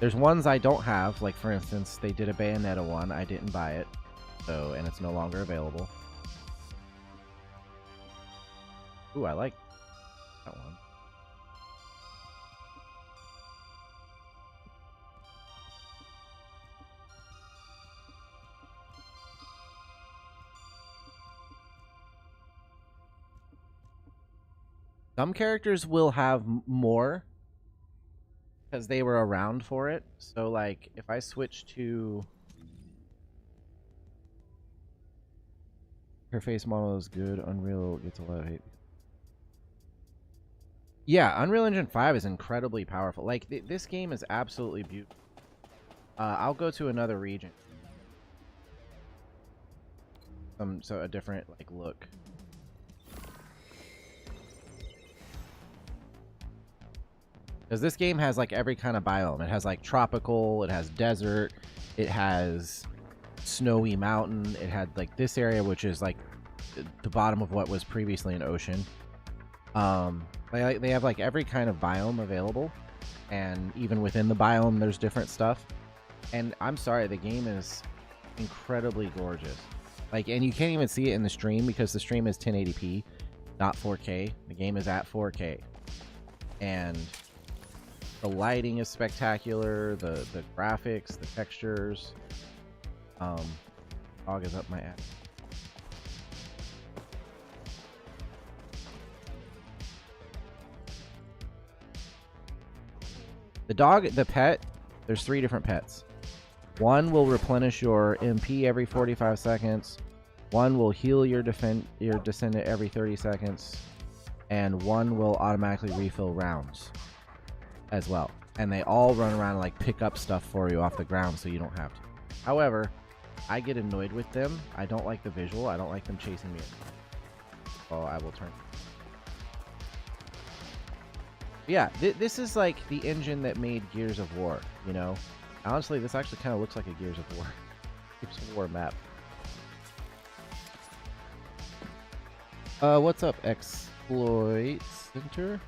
There's ones I don't have, like for instance, they did a Bayonetta one. I didn't buy it, so and it's no longer available. Ooh, I like that one. Some characters will have more because they were around for it. So like if I switch to her face model is good, Unreal gets a lot of hate. Yeah, Unreal Engine 5 is incredibly powerful. Like this game is absolutely beautiful. I'll go to another region. So a different like look. Because this game has like every kind of biome. It has like tropical, it has desert, it has snowy mountain, it had like this area which is like the bottom of what was previously an ocean. They have like every kind of biome available, and even within the biome there's different stuff. And I'm sorry, the game is incredibly gorgeous. Like, and you can't even see it in the stream because the stream is 1080p, not 4K. The game is at 4K. And the lighting is spectacular, the graphics, the textures. Dog is up my ass. The pet, there's 3 different pets. One will replenish your MP every 45 seconds. One will heal your descendant every 30 seconds. And one will automatically refill rounds as well. And they all run around and like pick up stuff for you off the ground so you don't have to. However, I get annoyed with them. I don't like the visual. I don't like them chasing me. So I will turn. Yeah, this is like the engine that made Gears of War, you know? Honestly, this actually kind of looks like a Gears of War. Gears of War map. What's up, Exploit Center?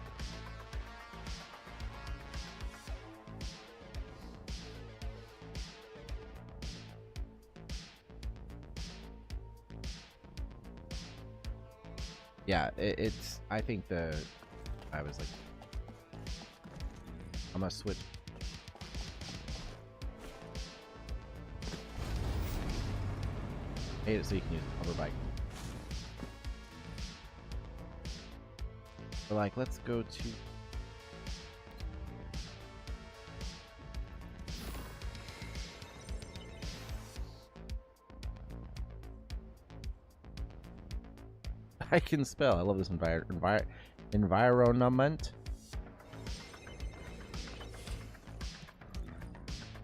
Yeah, it's. I think I was like, I'm gonna switch. Made it so you can use a hover bike. So like, let's go to. I can spell. I love this environment.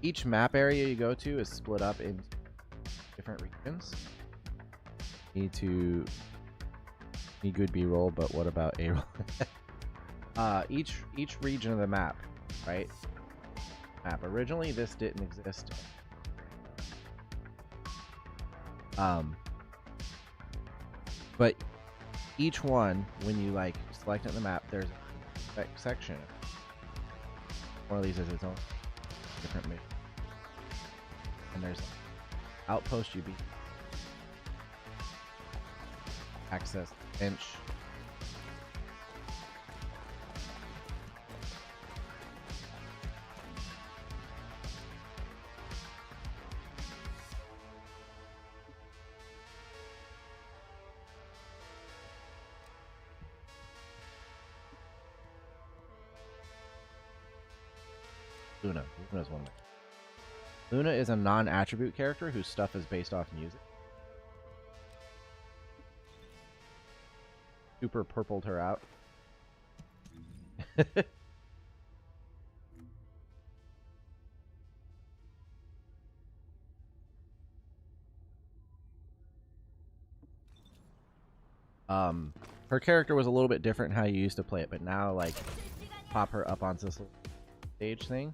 Each map area you go to is split up in different regions. Need good B-roll, but what about A-roll? Each region of the map, right? Originally this didn't exist. But each one, when you like select it in the map, there's a section. One of these is its own different mission. And there's outpost UB, access bench, Luna. Luna's one of them. Luna is a non-attribute character whose stuff is based off music. Super purpled her out. Her character was a little bit different how you used to play it, but now like pop her up onto this stage thing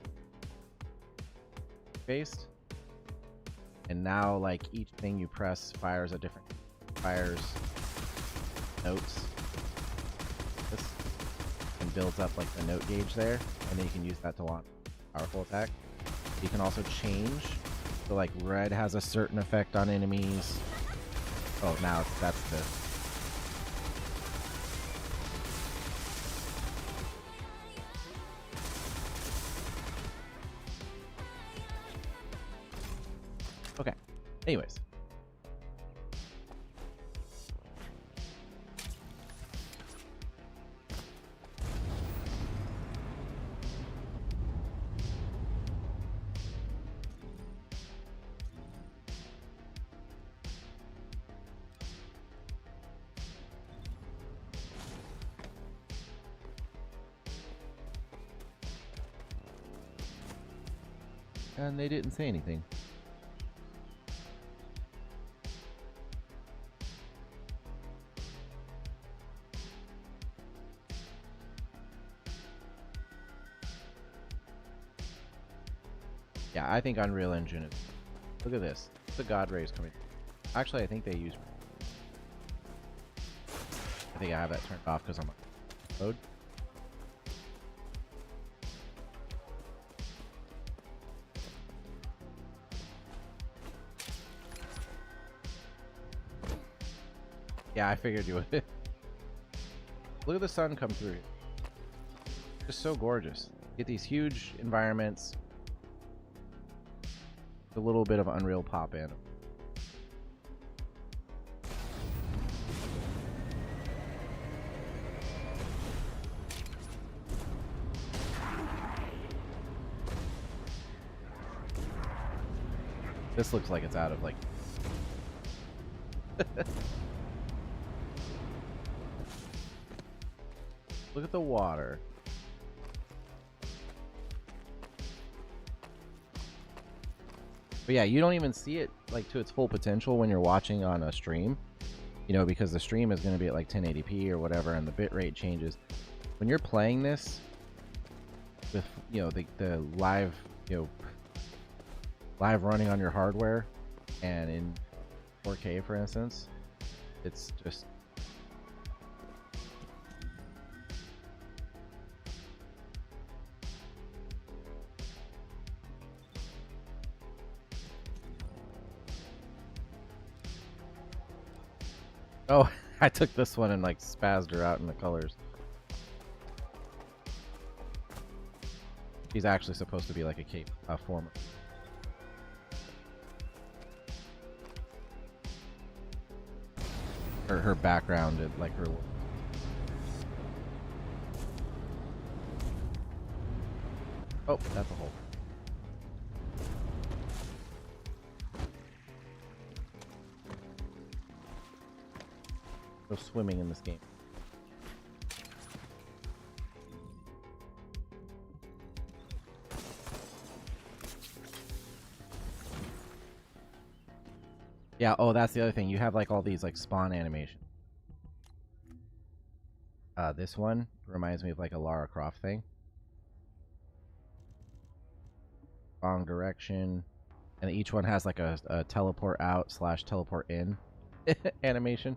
based, and now like each thing you press fires a different notes this and builds up like the note gauge there, and then you can use that to launch powerful attack. You can also change, so like red has a certain effect on enemies. Oh, now that's the okay. Anyways. And they didn't say anything. Yeah, I think Unreal Engine is... Look at this. The God Rays coming. Actually, I think they use... I think I have that turned off because I'm on mode. Yeah, I figured you would. Look at the sun come through. Just so gorgeous. Get these huge environments. A little bit of Unreal pop in. This looks like it's out of like... Look at the water. But yeah, you don't even see it like to its full potential when you're watching on a stream, you know, because the stream is going to be at like 1080p or whatever, and the bitrate changes. When you're playing this with, you know, the live, you know, live running on your hardware and in 4K, for instance, it's just... Oh, I took this one and like spazzed her out in the colors. She's actually supposed to be like a cape former. Her background and like her... Oh, that's a hole. No swimming in this game. Yeah, oh, that's the other thing. You have like all these like spawn animations. This one reminds me of like a Lara Croft thing. Wrong direction. And each one has like a teleport out / teleport in animation.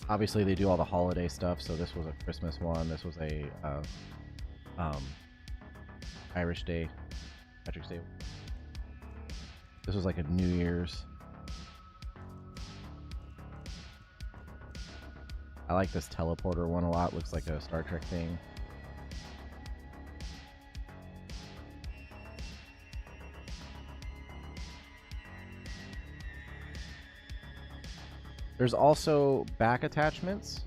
Obviously, they do all the holiday stuff. So this was a Christmas one. This was a Irish Day, Patrick's Day. This was like a New Year's. I like this teleporter one a lot. Looks like a Star Trek thing. There's also back attachments,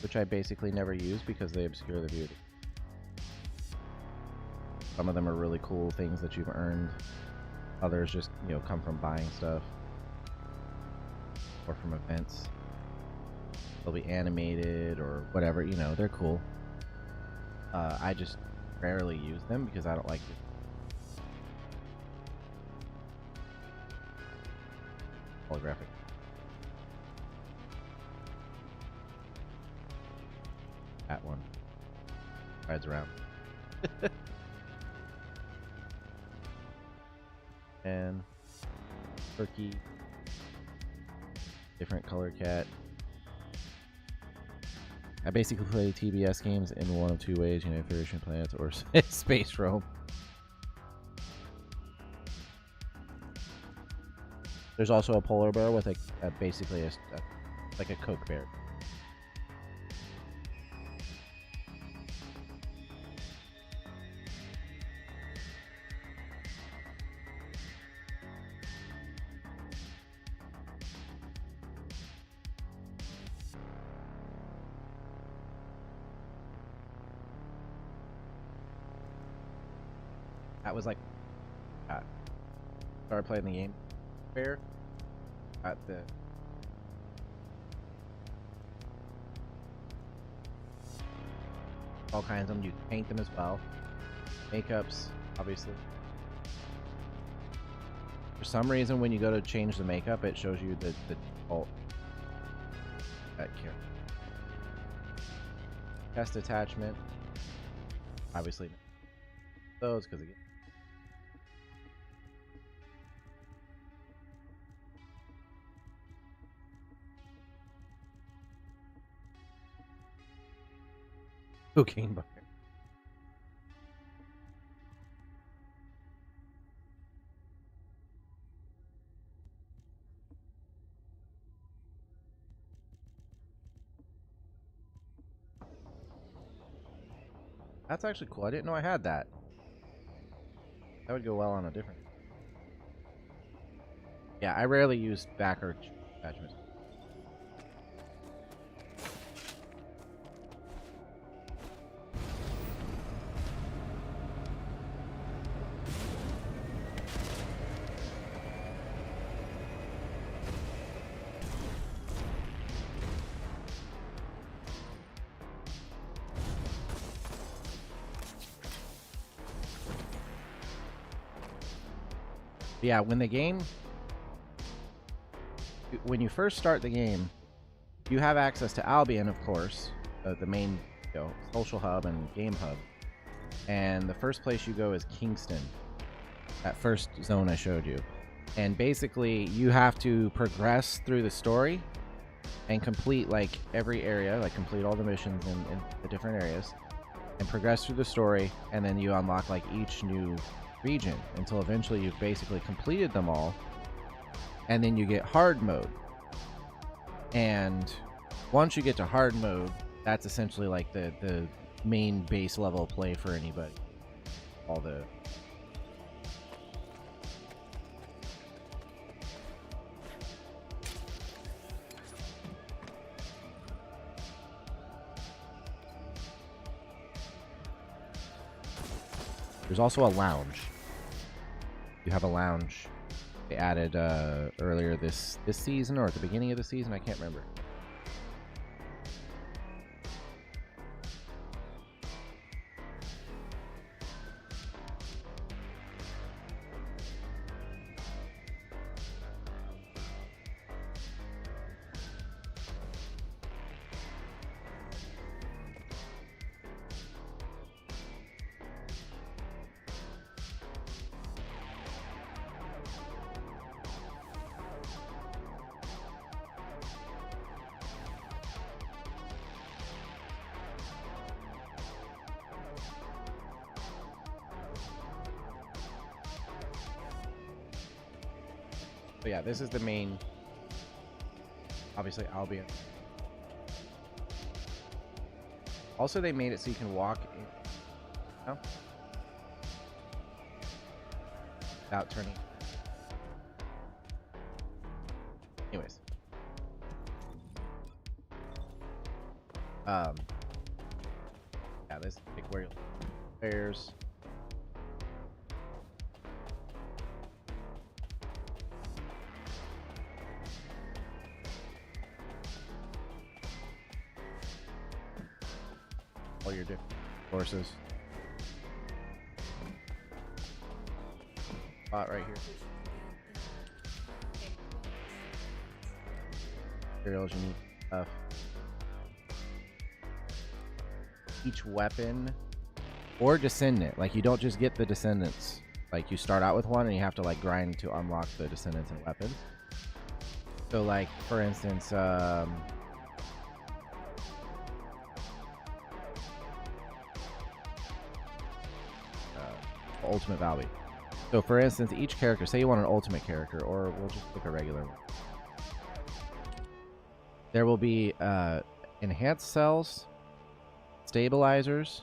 which I basically never use because they obscure the view. Some of them are really cool things that you've earned. Others just, you know, come from buying stuff or from events. They'll be animated or whatever, you know, they're cool. I just rarely use them because I don't like the holographic. That one rides around. And turkey, different color cat. I basically play TBS games in one of two ways: Federation Planets or Space Roam. There's also a polar bear with basically like a Coke bear. That was like, started playing the game fair at the all kinds of them. You can paint them as well. Makeups, obviously. For some reason, when you go to change the makeup, it shows you the default that character. Test attachment, obviously those because again. Cooking butter. That's actually cool. I didn't know I had that. That would go well on a different. Yeah, I rarely use backer attachments. Yeah, when you first start the game, you have access to Albion, of course, the main, social hub and game hub. And the first place you go is Kingston, that first zone I showed you. And basically, you have to progress through the story and complete like every area, like complete all the missions in the different areas, and progress through the story, and then you unlock like each new region until eventually you've basically completed them all, and then you get hard mode. And once you get to hard mode, that's essentially like the main base level play for anybody. All the There's also a lounge. You have a lounge. They added earlier this season or at the beginning of the season. I can't remember. So yeah, this is the main. Obviously, Albion. Also, they made it so you can walk in, no? Without turning. Anyways. Yeah, this is like where you'll stairs. All your different courses. Spot right here. Materials you need stuff. Each weapon or descendant, like you don't just get the descendants. Like you start out with one and you have to like grind to unlock the descendants and weapons. So like for instance, ultimate value. So for instance, each character, say you want an ultimate character, or we'll just pick a regular one. There will be enhanced cells, stabilizers,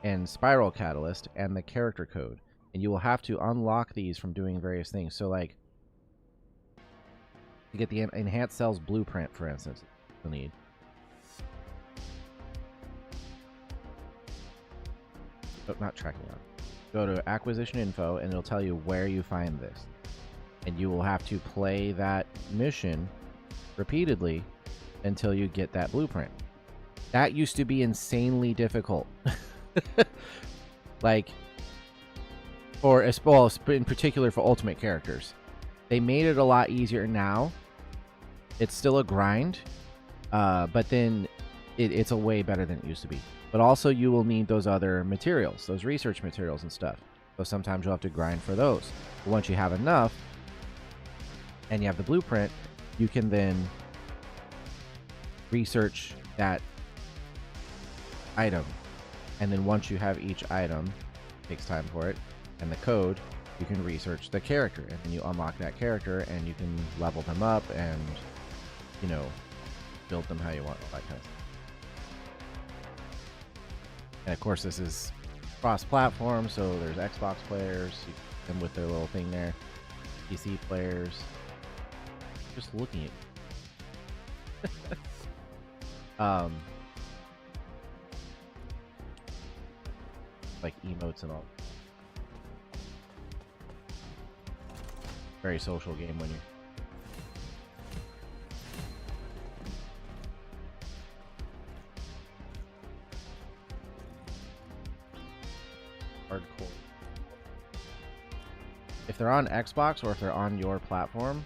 and spiral catalyst, and the character code. And you will have to unlock these from doing various things. So like, to get the enhanced cells blueprint, for instance, you'll need. Oh, not tracking on. Go to acquisition info and it'll tell you where you find this, and you will have to play that mission repeatedly until you get that blueprint. That used to be insanely difficult. Like for well, in particular for ultimate characters, they made it a lot easier now. It's still a grind, but then it's a way better than it used to be. But also you will need those other materials, those research materials and stuff. So sometimes you'll have to grind for those. But once you have enough and you have the blueprint, you can then research that item. And then once you have each item, it takes time for it, and the code, you can research the character. And then you unlock that character and you can level them up and, you know, build them how you want, all that kind of stuff. And of course, this is cross-platform, so there's Xbox players, and with their little thing there, PC players. Just looking at like emotes and all. Very social game when you're. Hardcore. If they're on Xbox or if they're on your platform,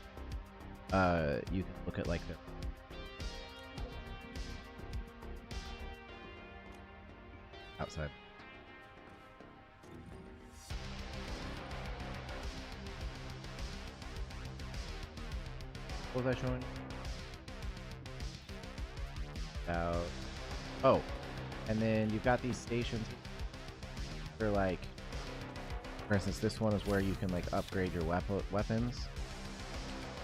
you can look at like the outside. What was I showing you? Oh, and then you've got these stations. They're like, for instance, this one is where you can like upgrade your weapons.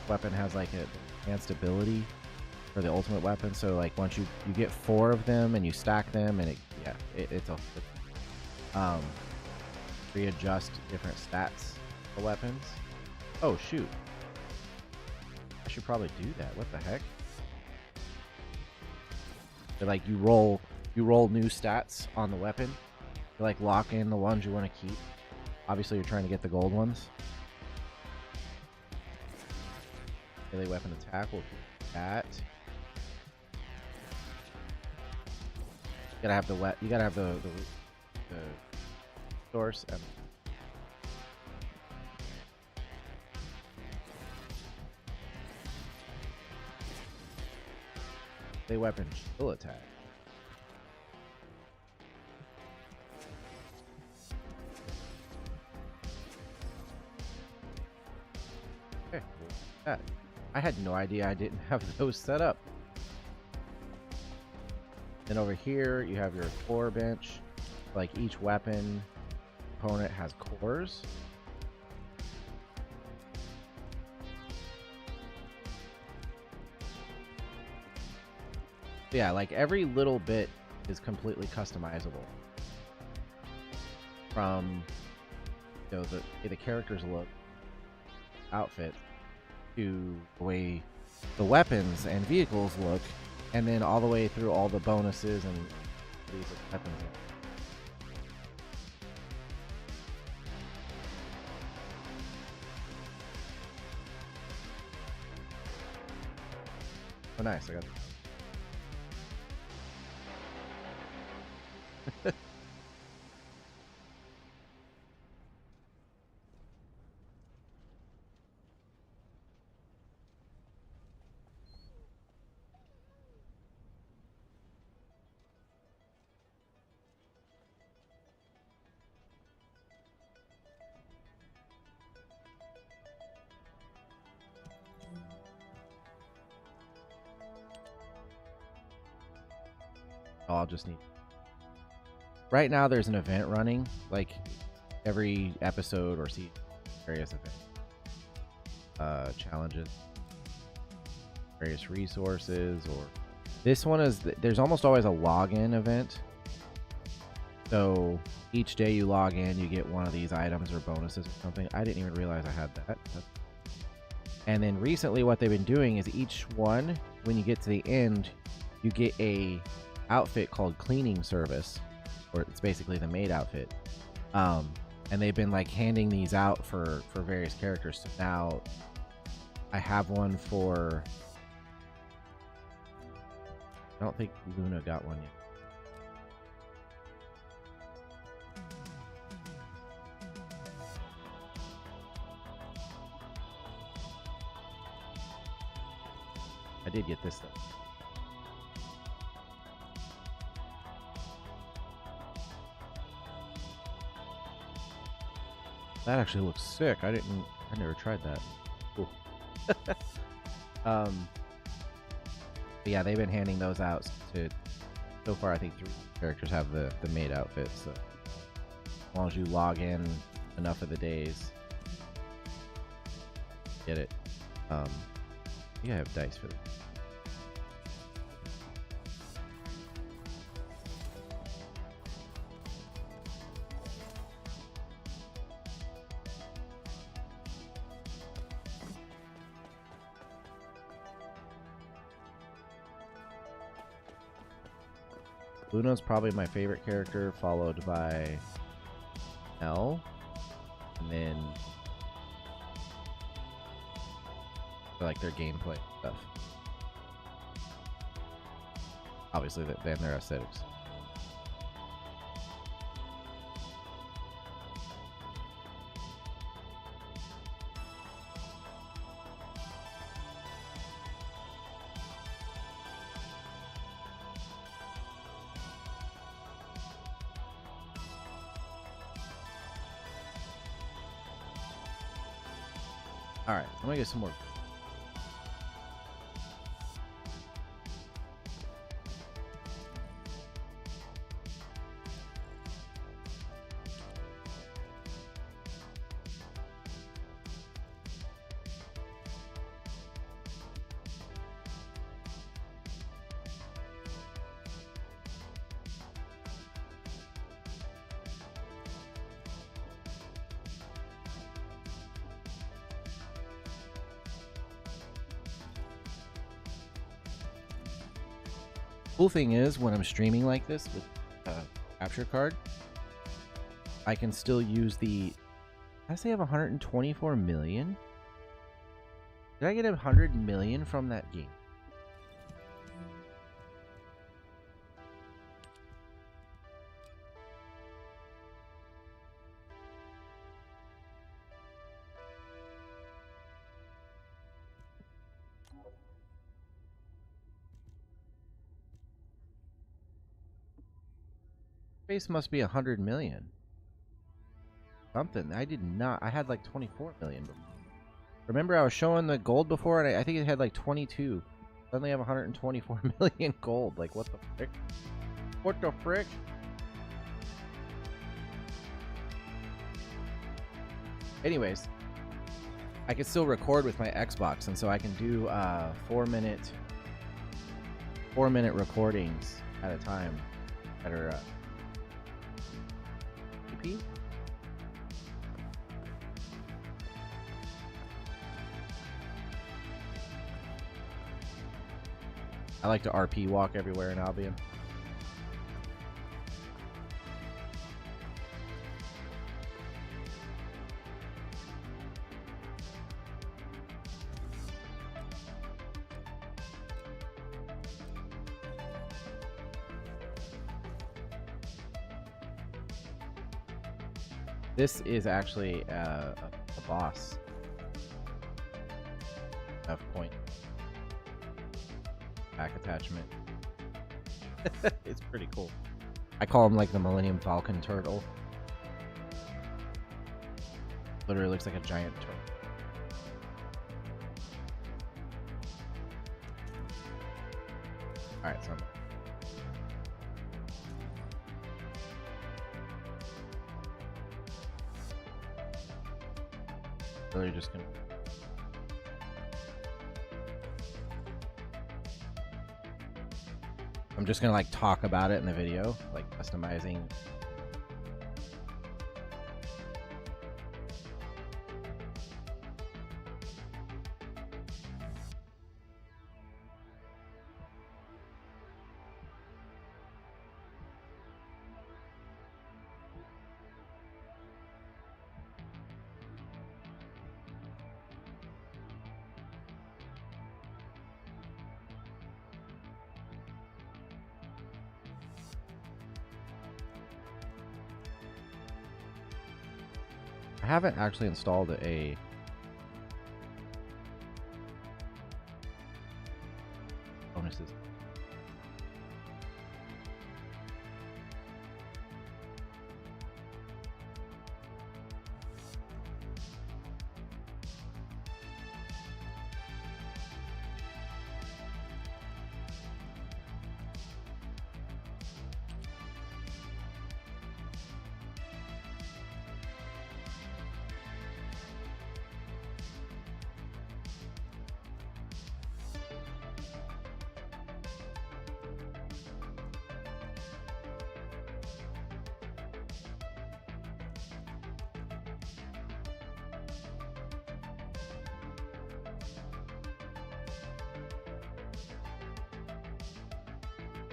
Weapon has like an enhanced ability for the ultimate weapon. So like once you get 4 of them and you stack them, and it's readjust different stats for weapons. Oh shoot. I should probably do that. What the heck? But like you roll new stats on the weapon, You like lock in the ones you want to keep. Obviously, you're trying to get the gold ones. Melee weapon attack will keep that. You gotta have you gotta have the source and melee weapon chill attack. Okay, that. I had no idea I didn't have those set up. Then over here, you have your core bench. Like each weapon component has cores. Yeah, like every little bit is completely customizable. From the character's look, outfit, to the way the weapons and vehicles look, and then all the way through all the bonuses and these weapons. Oh, nice! I got. I'll just need. Right now, there's an event running, like every episode or see various events, challenges, various resources, or this one is there's almost always a login event. So each day you log in, you get one of these items or bonuses or something. I didn't even realize I had that. And then recently, what they've been doing is each one, when you get to the end, you get a outfit called cleaning service, or it's basically the maid outfit, and they've been like handing these out for various characters. So now I have one for, I don't think Luna got one yet. I did get this though. That actually looks sick. I never tried that. Cool. But yeah, they've been handing those out to, so far I think 3 characters have the maid outfit, so as long as you log in enough of the days, get it. You have dice for that. Luna's probably my favorite character, followed by Elle, and then I like their gameplay stuff. Obviously, then their aesthetics. All right, I'm gonna get some more. Cool thing is, when I'm streaming like this with a capture card, I can still use the... I say I have 124 million? Did I get 100 million from that game? Base must be 100 million. Something. I did not. I had like 24 million before. Remember, I was showing the gold before, and I think it had like 22. Suddenly I have 124 million gold. Like, what the frick? What the frick? Anyways, I can still record with my Xbox, and so I can do 4-minute recordings at a time that are EP? I like to RP walk everywhere in Albion. This is actually a boss. F point. Back attachment. It's pretty cool. I call him like the Millennium Falcon turtle. Literally looks like a giant turtle. Alright, so really just gonna... I'm just gonna like talk about it in the video, like customizing. I haven't actually installed a bonuses.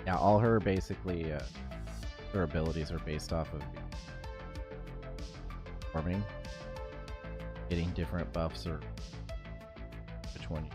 Yeah, all her basically her abilities are based off of farming, getting different buffs, or which one.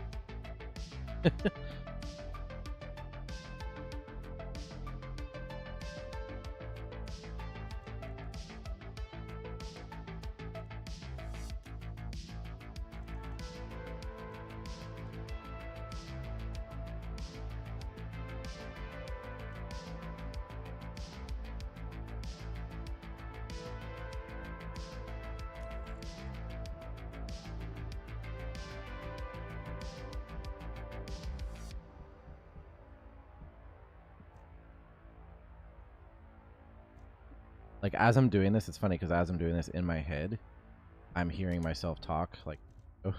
Like, as I'm doing this, it's funny because as I'm doing this in my head, I'm hearing myself talk, like, oh.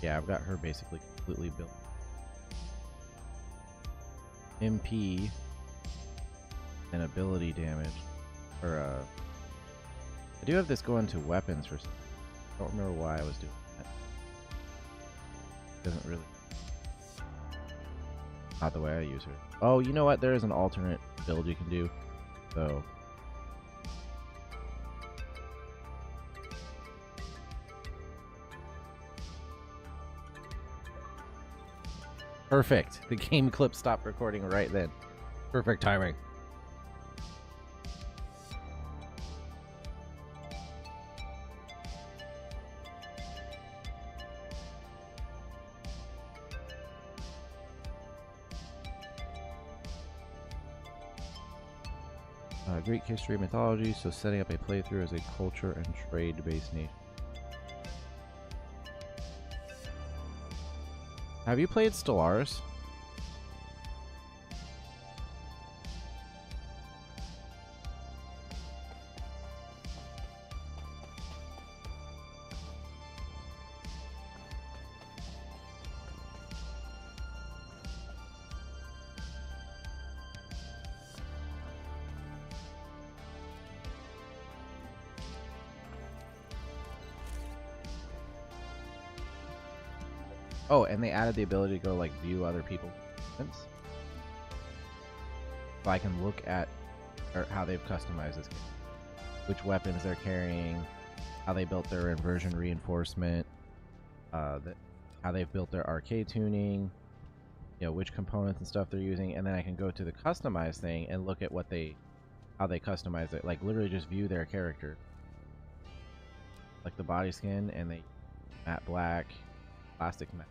Yeah, I've got her basically completely built. MP and ability damage. Or, I do have this going to weapons for some. I don't remember why I was doing that. Doesn't really. Not the way I use her. Oh, you know what? There is an alternate build you can do. So. Perfect. The game clip stopped recording right then. Perfect timing. Greek history and mythology, so setting up a playthrough as a culture and trade-based nation. Have you played Stellaris? Oh, and they added the ability to go like view other people's movements. So I can look at how they've customized this game, which weapons they're carrying, how they built their inversion reinforcement, how they've built their arcade tuning, you know, which components and stuff they're using, and then I can go to the customize thing and look at how they customize it. Like literally just view their character, like the body skin, and they matte black, plastic matte.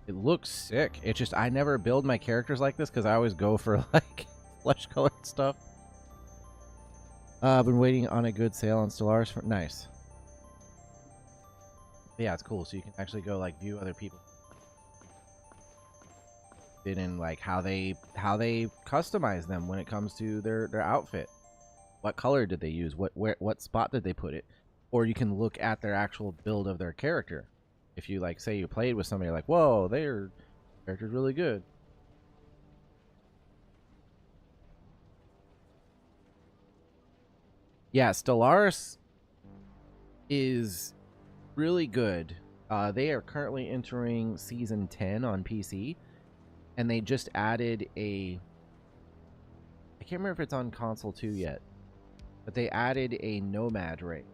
It looks sick. It's just I never build my characters like this because I always go for like flesh colored stuff. I've been waiting on a good sale on Stellaris for nice. Yeah, it's cool. So you can actually go like view other people. Fit in like how they customize them when it comes to their outfit. What color did they use? What spot did they put it? Or you can look at their actual build of their character. If you like say you played with somebody like, whoa, their character's really good. Yeah, Stellaris is really good. They are currently entering season 10 on PC, and they just added I can't remember if it's on console 2 yet, but they added a nomad rate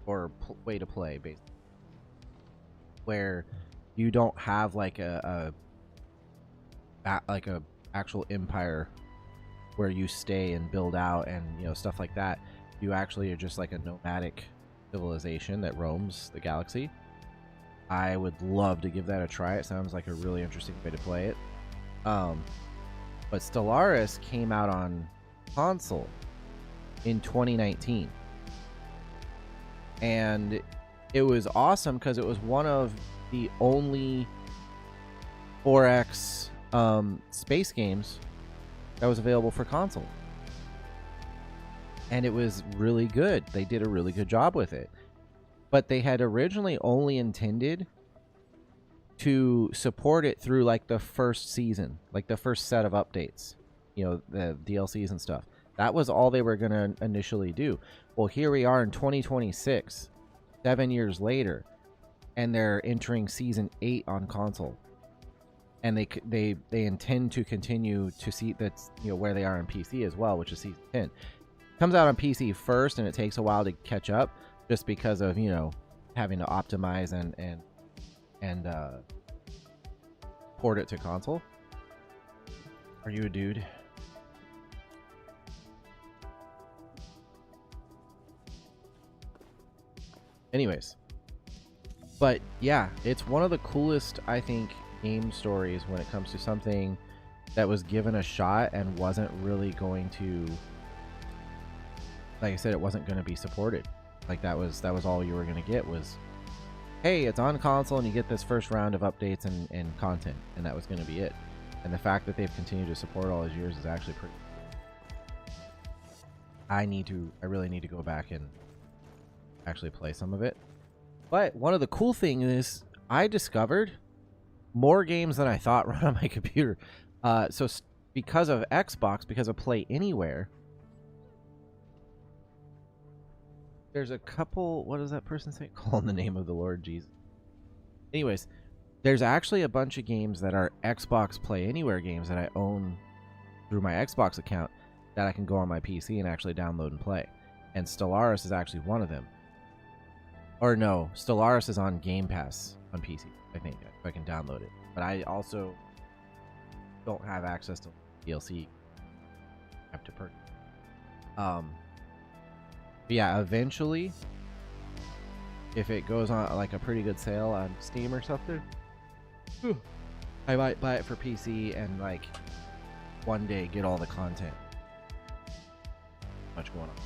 or way to play basically, where you don't have like a actual empire where you stay and build out and stuff like that. You actually are just like a nomadic civilization that roams the galaxy. I would love to give that a try. It sounds like a really interesting way to play it. But Stellaris came out on console in 2019, and it was awesome because it was one of the only 4X space games that was available for console. And it was really good. They did a really good job with it. But they had originally only intended to support it through like the first season, like the first set of updates, the DLCs and stuff. That was all they were going to initially do. Well, here we are in 2026. 7 years later, and they're entering season 8 on console, and they intend to continue to see that's where they are on PC as well, which is season 10. It comes out on PC first, and it takes a while to catch up, just because of having to optimize and port it to console. Are you a dude? Anyways, but yeah, it's one of the coolest, I think, game stories when it comes to something that was given a shot and wasn't really going to, like I said, it wasn't going to be supported. Like that was all you were going to get was, hey, it's on console and you get this first round of updates and content, and that was going to be it. And the fact that they've continued to support all these years is actually pretty cool. I really need to go back and actually play some of it. But one of the cool things is I discovered more games than I thought run on my computer. Because of Xbox, because of Play Anywhere, there's a couple. What does that person say? Call in the name of the Lord Jesus. Anyways, there's actually a bunch of games that are Xbox Play Anywhere games that I own through my Xbox account that I can go on my PC and actually download and play. And Stellaris is actually one of them. Or no, Stellaris is on Game Pass on PC, I think. If I can download it. But I also don't have access to DLC. I have to purchase. But yeah, eventually, if it goes on like a pretty good sale on Steam or something, I might buy it for PC and like one day get all the content. Much going on.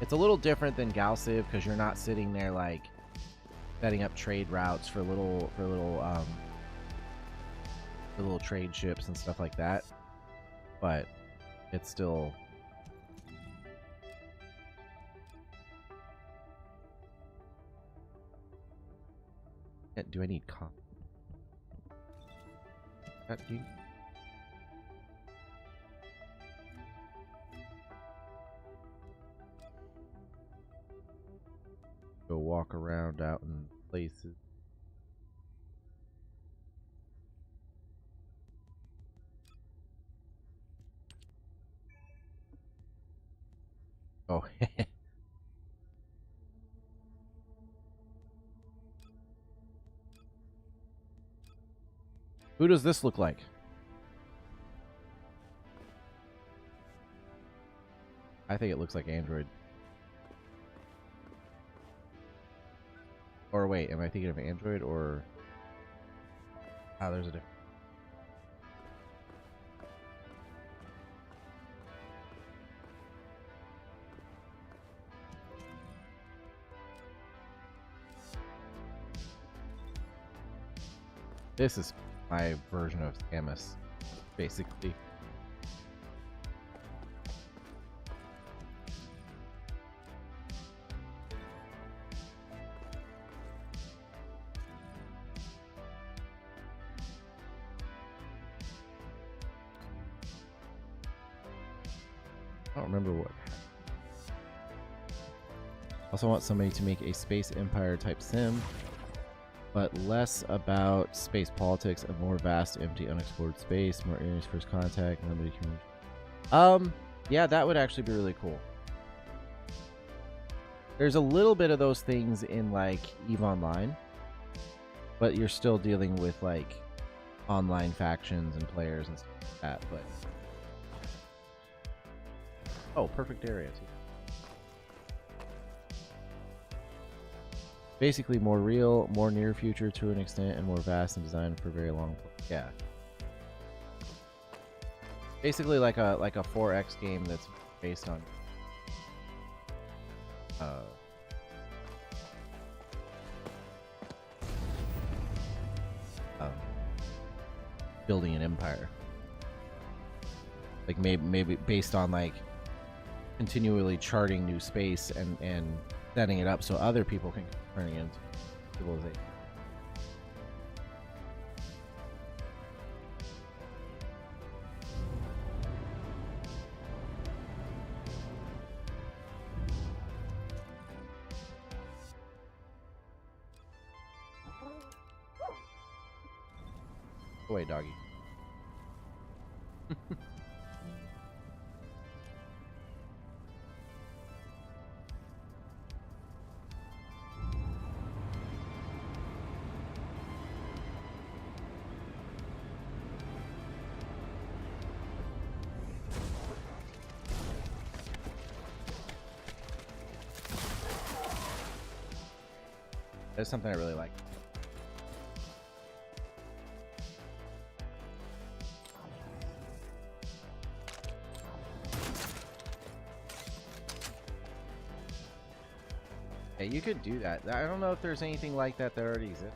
It's a little different than Galciv because you're not sitting there like setting up trade routes for little trade ships and stuff like that. But it's still do I need go walk around out in places. Oh. Who does this look like? I think it looks like Android. Or wait, am I thinking of Android or... Ah, there's a difference. This is my version of Samus, basically. I don't remember what. Also want somebody to make a Space Empire type sim, but less about space politics and more vast, empty, unexplored space, more aliens, first contact, limited community. Yeah, that would actually be really cool. There's a little bit of those things in like EVE Online, but you're still dealing with like online factions and players and stuff like that. But oh, perfect area too. Basically more real, more near future to an extent, and more vast and designed for very long play. Yeah. Basically like a 4X game that's based on building an empire. Like maybe based on like continually charting new space and setting it up so other people can turn it into civilization. Go away, doggy. That's something I really like. Yeah, you could do that. I don't know if there's anything like that that already exists.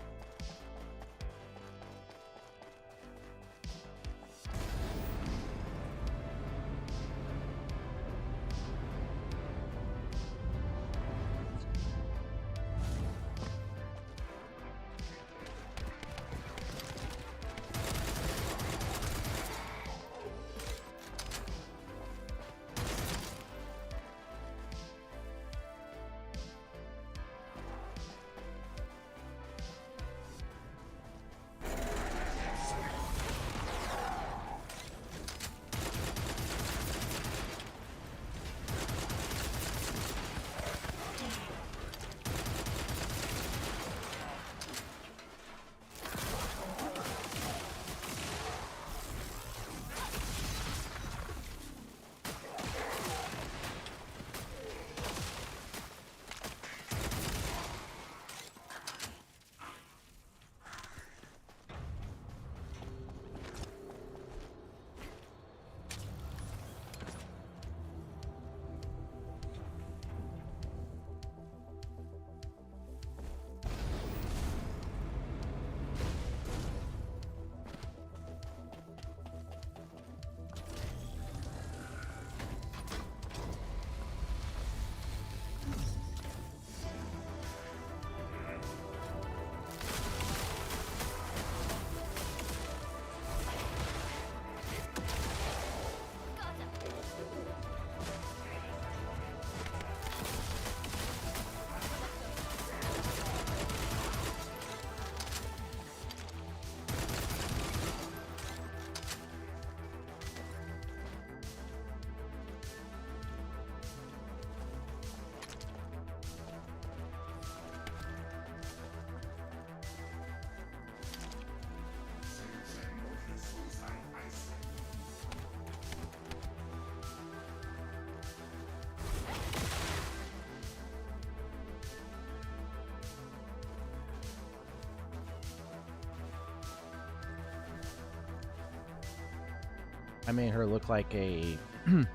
I made her look like a, I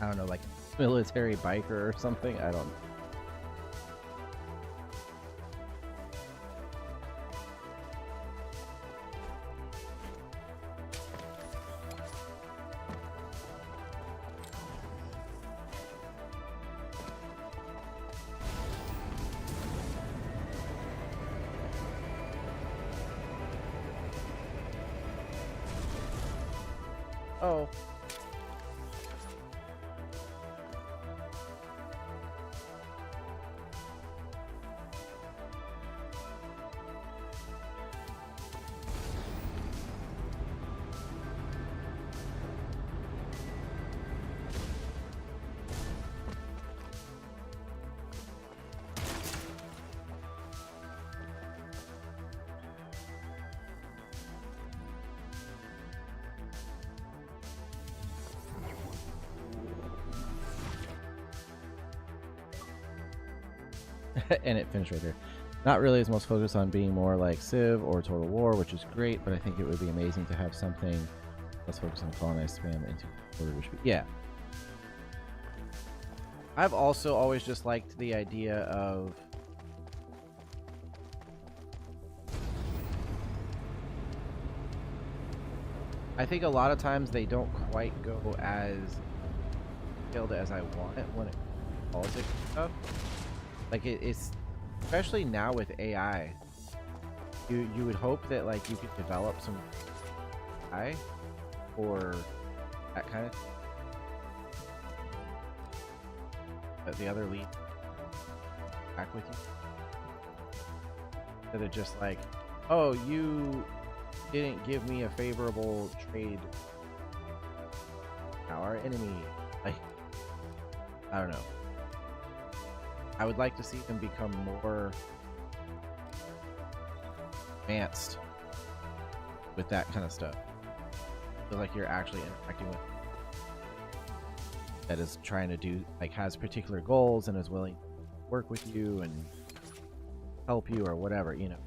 don't know, like military biker or something. I don't. Oh. And it finished right there. Not really as most focused on being more like Civ or Total War, which is great, but I think it would be amazing to have something less focused on colonized spam into order. Yeah. I've also always just liked the idea of I think a lot of times they don't quite go as detailed as I want it when it comes to politics and stuff. Like it's especially now with AI, you would hope that like you could develop some AI or that kind of thing. But the other lead back with you. Instead of just like, oh, you didn't give me a favorable trade. Now our enemy, like, I don't know. I would like to see them become more advanced with that kind of stuff. Feel like you're actually interacting with that is trying to do, like, has particular goals and is willing to work with you and help you or whatever, you know.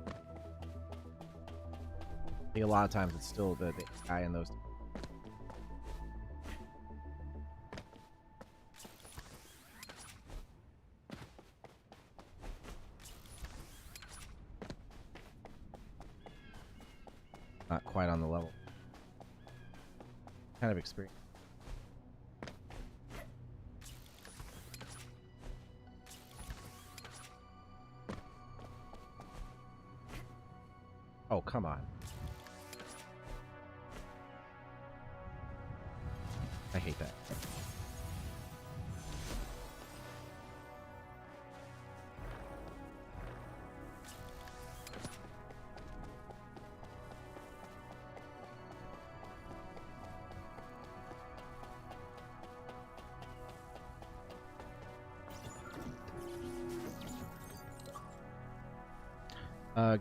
I think a lot of times it's still the AI in those. Not quite on the level. Kind of experience. Oh, come on. I hate that.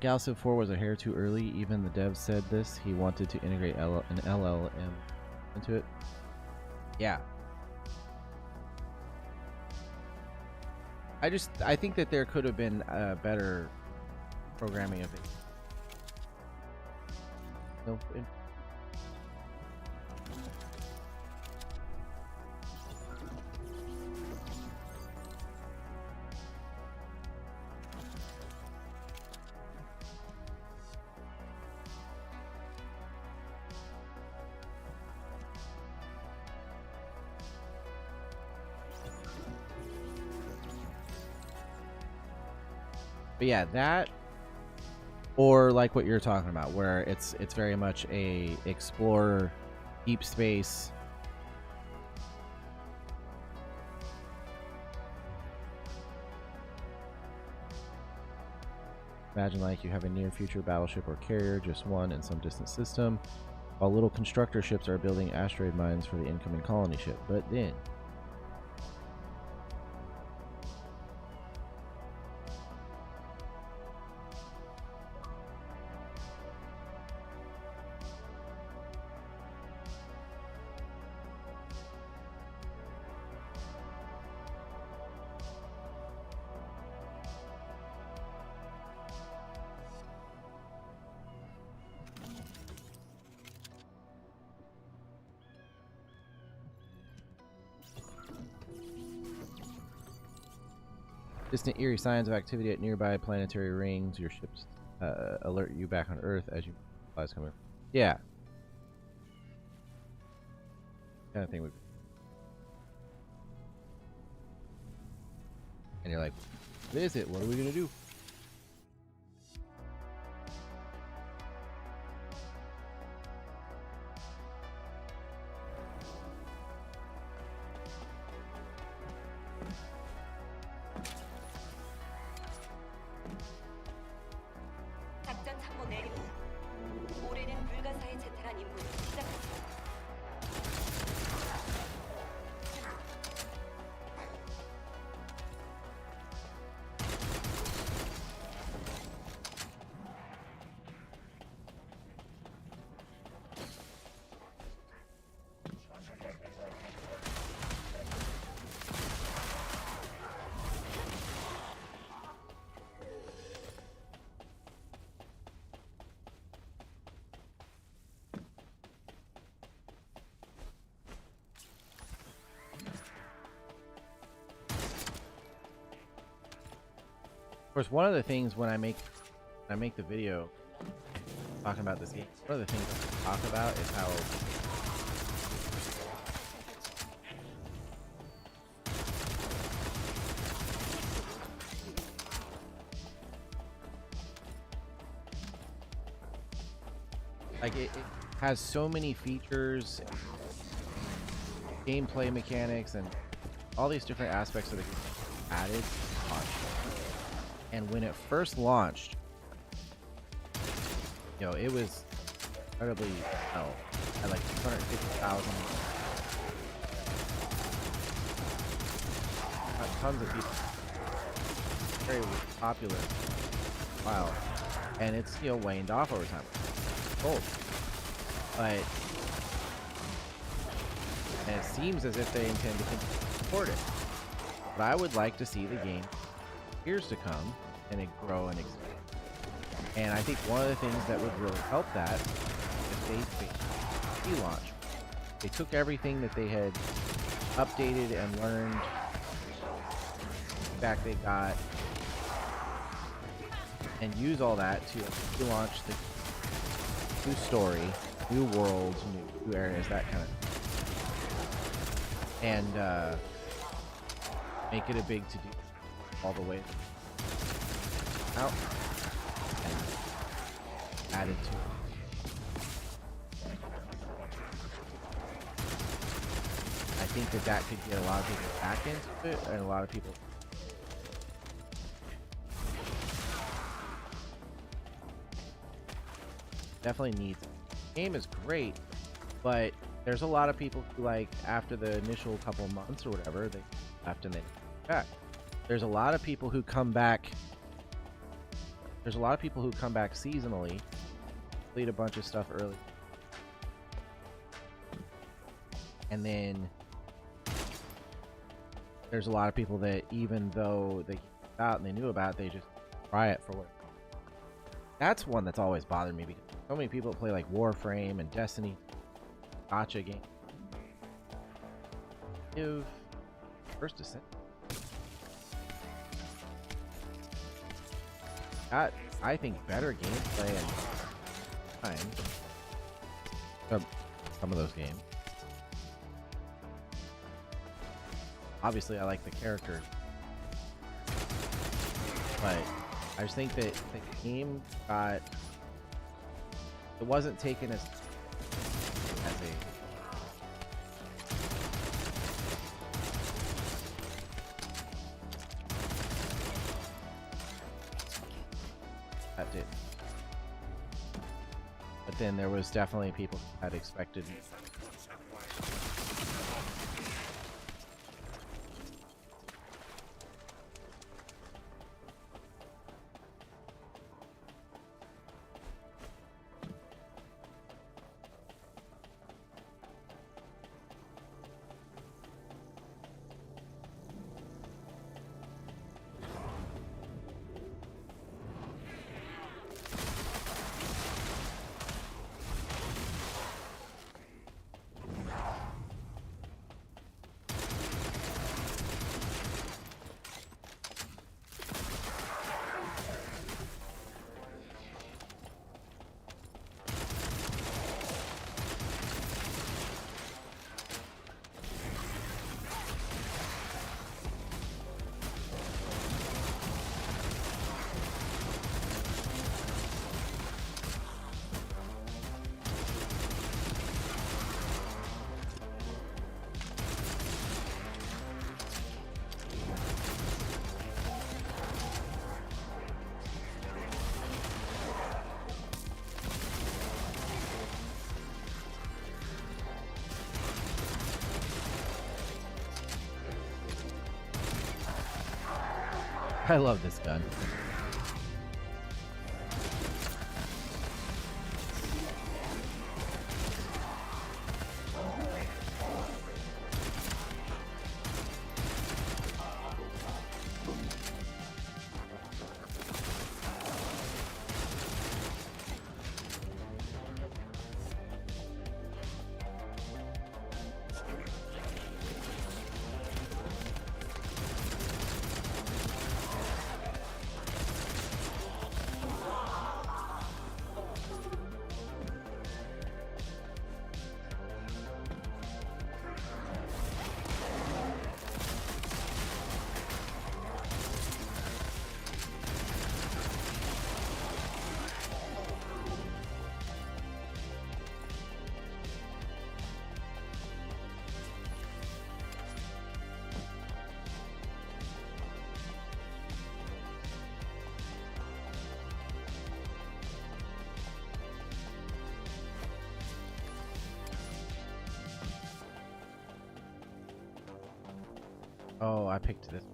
Galciv 4 was a hair too early. Even the devs said this. He wanted to integrate an LLM into it. Yeah. I think that there could have been better programming of it. No. But yeah, that, or like what you're talking about, where it's very much a explore deep space. Imagine like you have a near future battleship or carrier, just one in some distant system, while little constructor ships are building asteroid mines for the incoming colony ship. But then Distant eerie signs of activity at nearby planetary rings. Your ships alert you back on Earth as you flies coming. Yeah. Kind of thing would be. And you're like, what is it? What are we gonna do? 작전 참모 내리고 올해는 불가사의 제테란 임무를 시작합니다. Of course, one of the things when I make the video talking about this game, one of the things I talk about is how like it has so many features, gameplay mechanics, and all these different aspects of the game added. And when it first launched, you know, it was incredibly well at like 250,000. Tons of people. Very popular. Wow. And it's, you know, waned off over time. Cool. But and it seems as if they intend to support it. But I would like to see the game years to come and it grow and expand. And I think one of the things that would really help that if they relaunch. They took everything that they had updated and learned back they got and use all that to launch the new story, new worlds, new areas, that kind of thing. And make it a big to-do all the way out and add it to it. I think that could get a lot of people back into it, and a lot of people definitely needs it. The game is great, but there's a lot of people who, like, after the initial couple months or whatever, they left and they back. There's a lot of people who come back. There's a lot of people who come back seasonally, complete a bunch of stuff early, and then there's a lot of people that, even though they came out and they knew about it, they just try it for what. That's one that's always bothered me, because so many people play like Warframe and Destiny, gacha game. Give First Ascent. Got, I think, better gameplay and time. Some of those games. Obviously, I like the characters, but I just think that the game got. It wasn't taken as a. That did. But then there was definitely people who had expected. I love this gun. Oh, I picked this.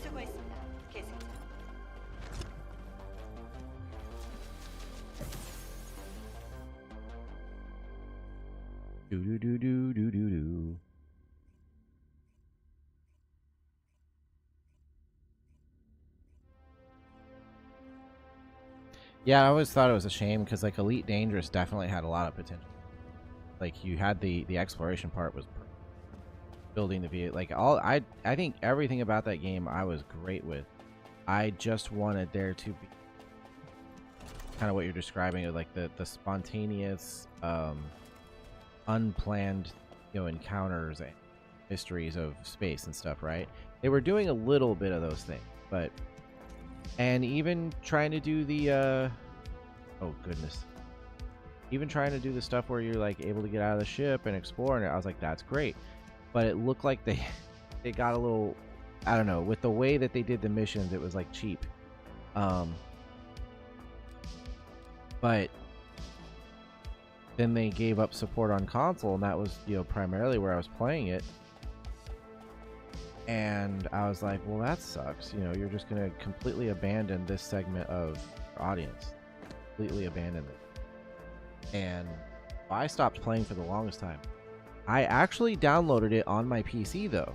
수고했습니다. 계승자. Do do do do do do do. Yeah, I always thought it was a shame because like Elite Dangerous definitely had a lot of potential. Like you had the exploration part was building the vehicle. Like I think everything about that game I was great with. I just wanted there to be kind of what you're describing, of like the spontaneous, unplanned, encounters and mysteries of space and stuff. Right? They were doing a little bit of those things, but. And even trying to do the, oh goodness. Even trying to do the stuff where you're like able to get out of the ship and explore, and I was like, that's great. But it looked like they got a little, I don't know, with the way that they did the missions, it was like cheap. But then they gave up support on console, and that was, primarily where I was playing it. And I was like, well, that sucks. You're just going to completely abandon this segment of your audience. Completely abandon it. And I stopped playing for the longest time. I actually downloaded it on my PC, though.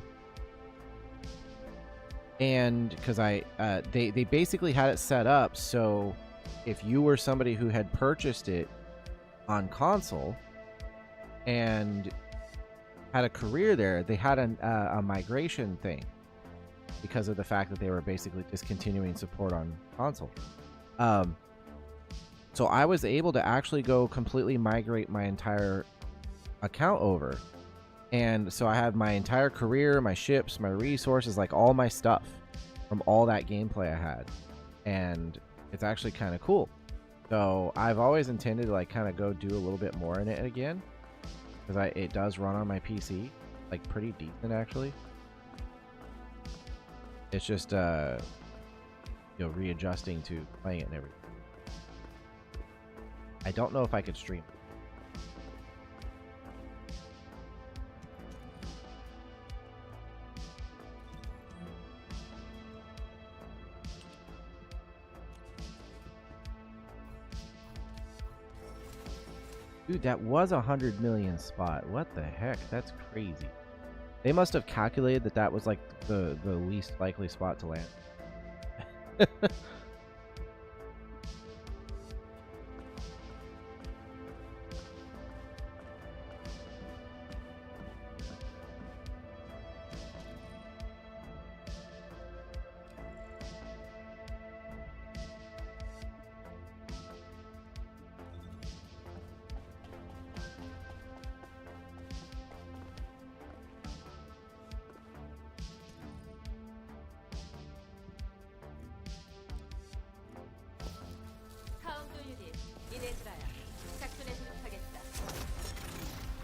And because they basically had it set up so if you were somebody who had purchased it on console and had a career there, they had a migration thing because of the fact that they were basically discontinuing support on console. So I was able to actually go completely migrate my entire account over. And so I have my entire career, my ships, my resources, like all my stuff from all that gameplay I had. And it's actually kind of cool. So I've always intended to like kind of go do a little bit more in it again, because it does run on my PC, like pretty decent actually. It's just readjusting to playing it and everything. I don't know if I could stream. Dude, that was 100 million spot. What the heck? That's crazy. They must have calculated that that was like the least likely spot to land.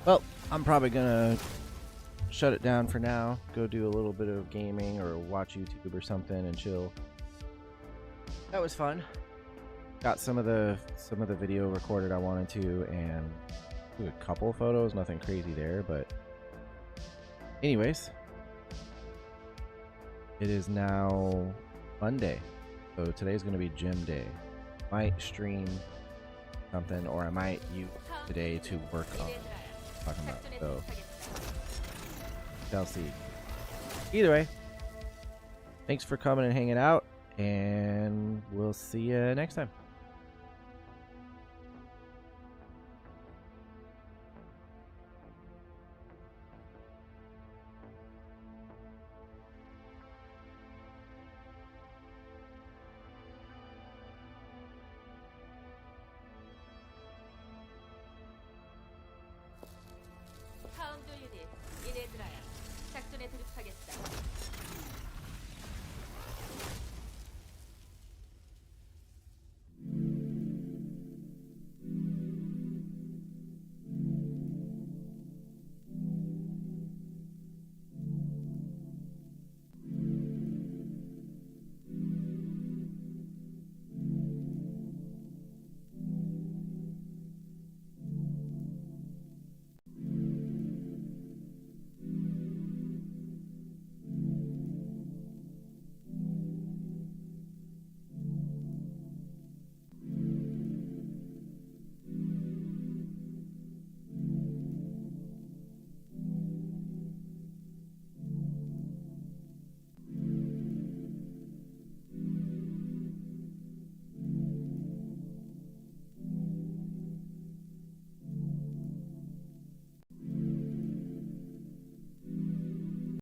Well, I'm probably gonna shut it down for now. Go do a little bit of gaming or watch YouTube or something and chill. That was fun. Got some of the video recorded I wanted to, and do a couple photos. Nothing crazy there, but anyways, it is now Monday, so today's gonna be gym day. Might stream something, or I might use today to work on talking about, so shall see. Either way, thanks for coming and hanging out, and we'll see you next time.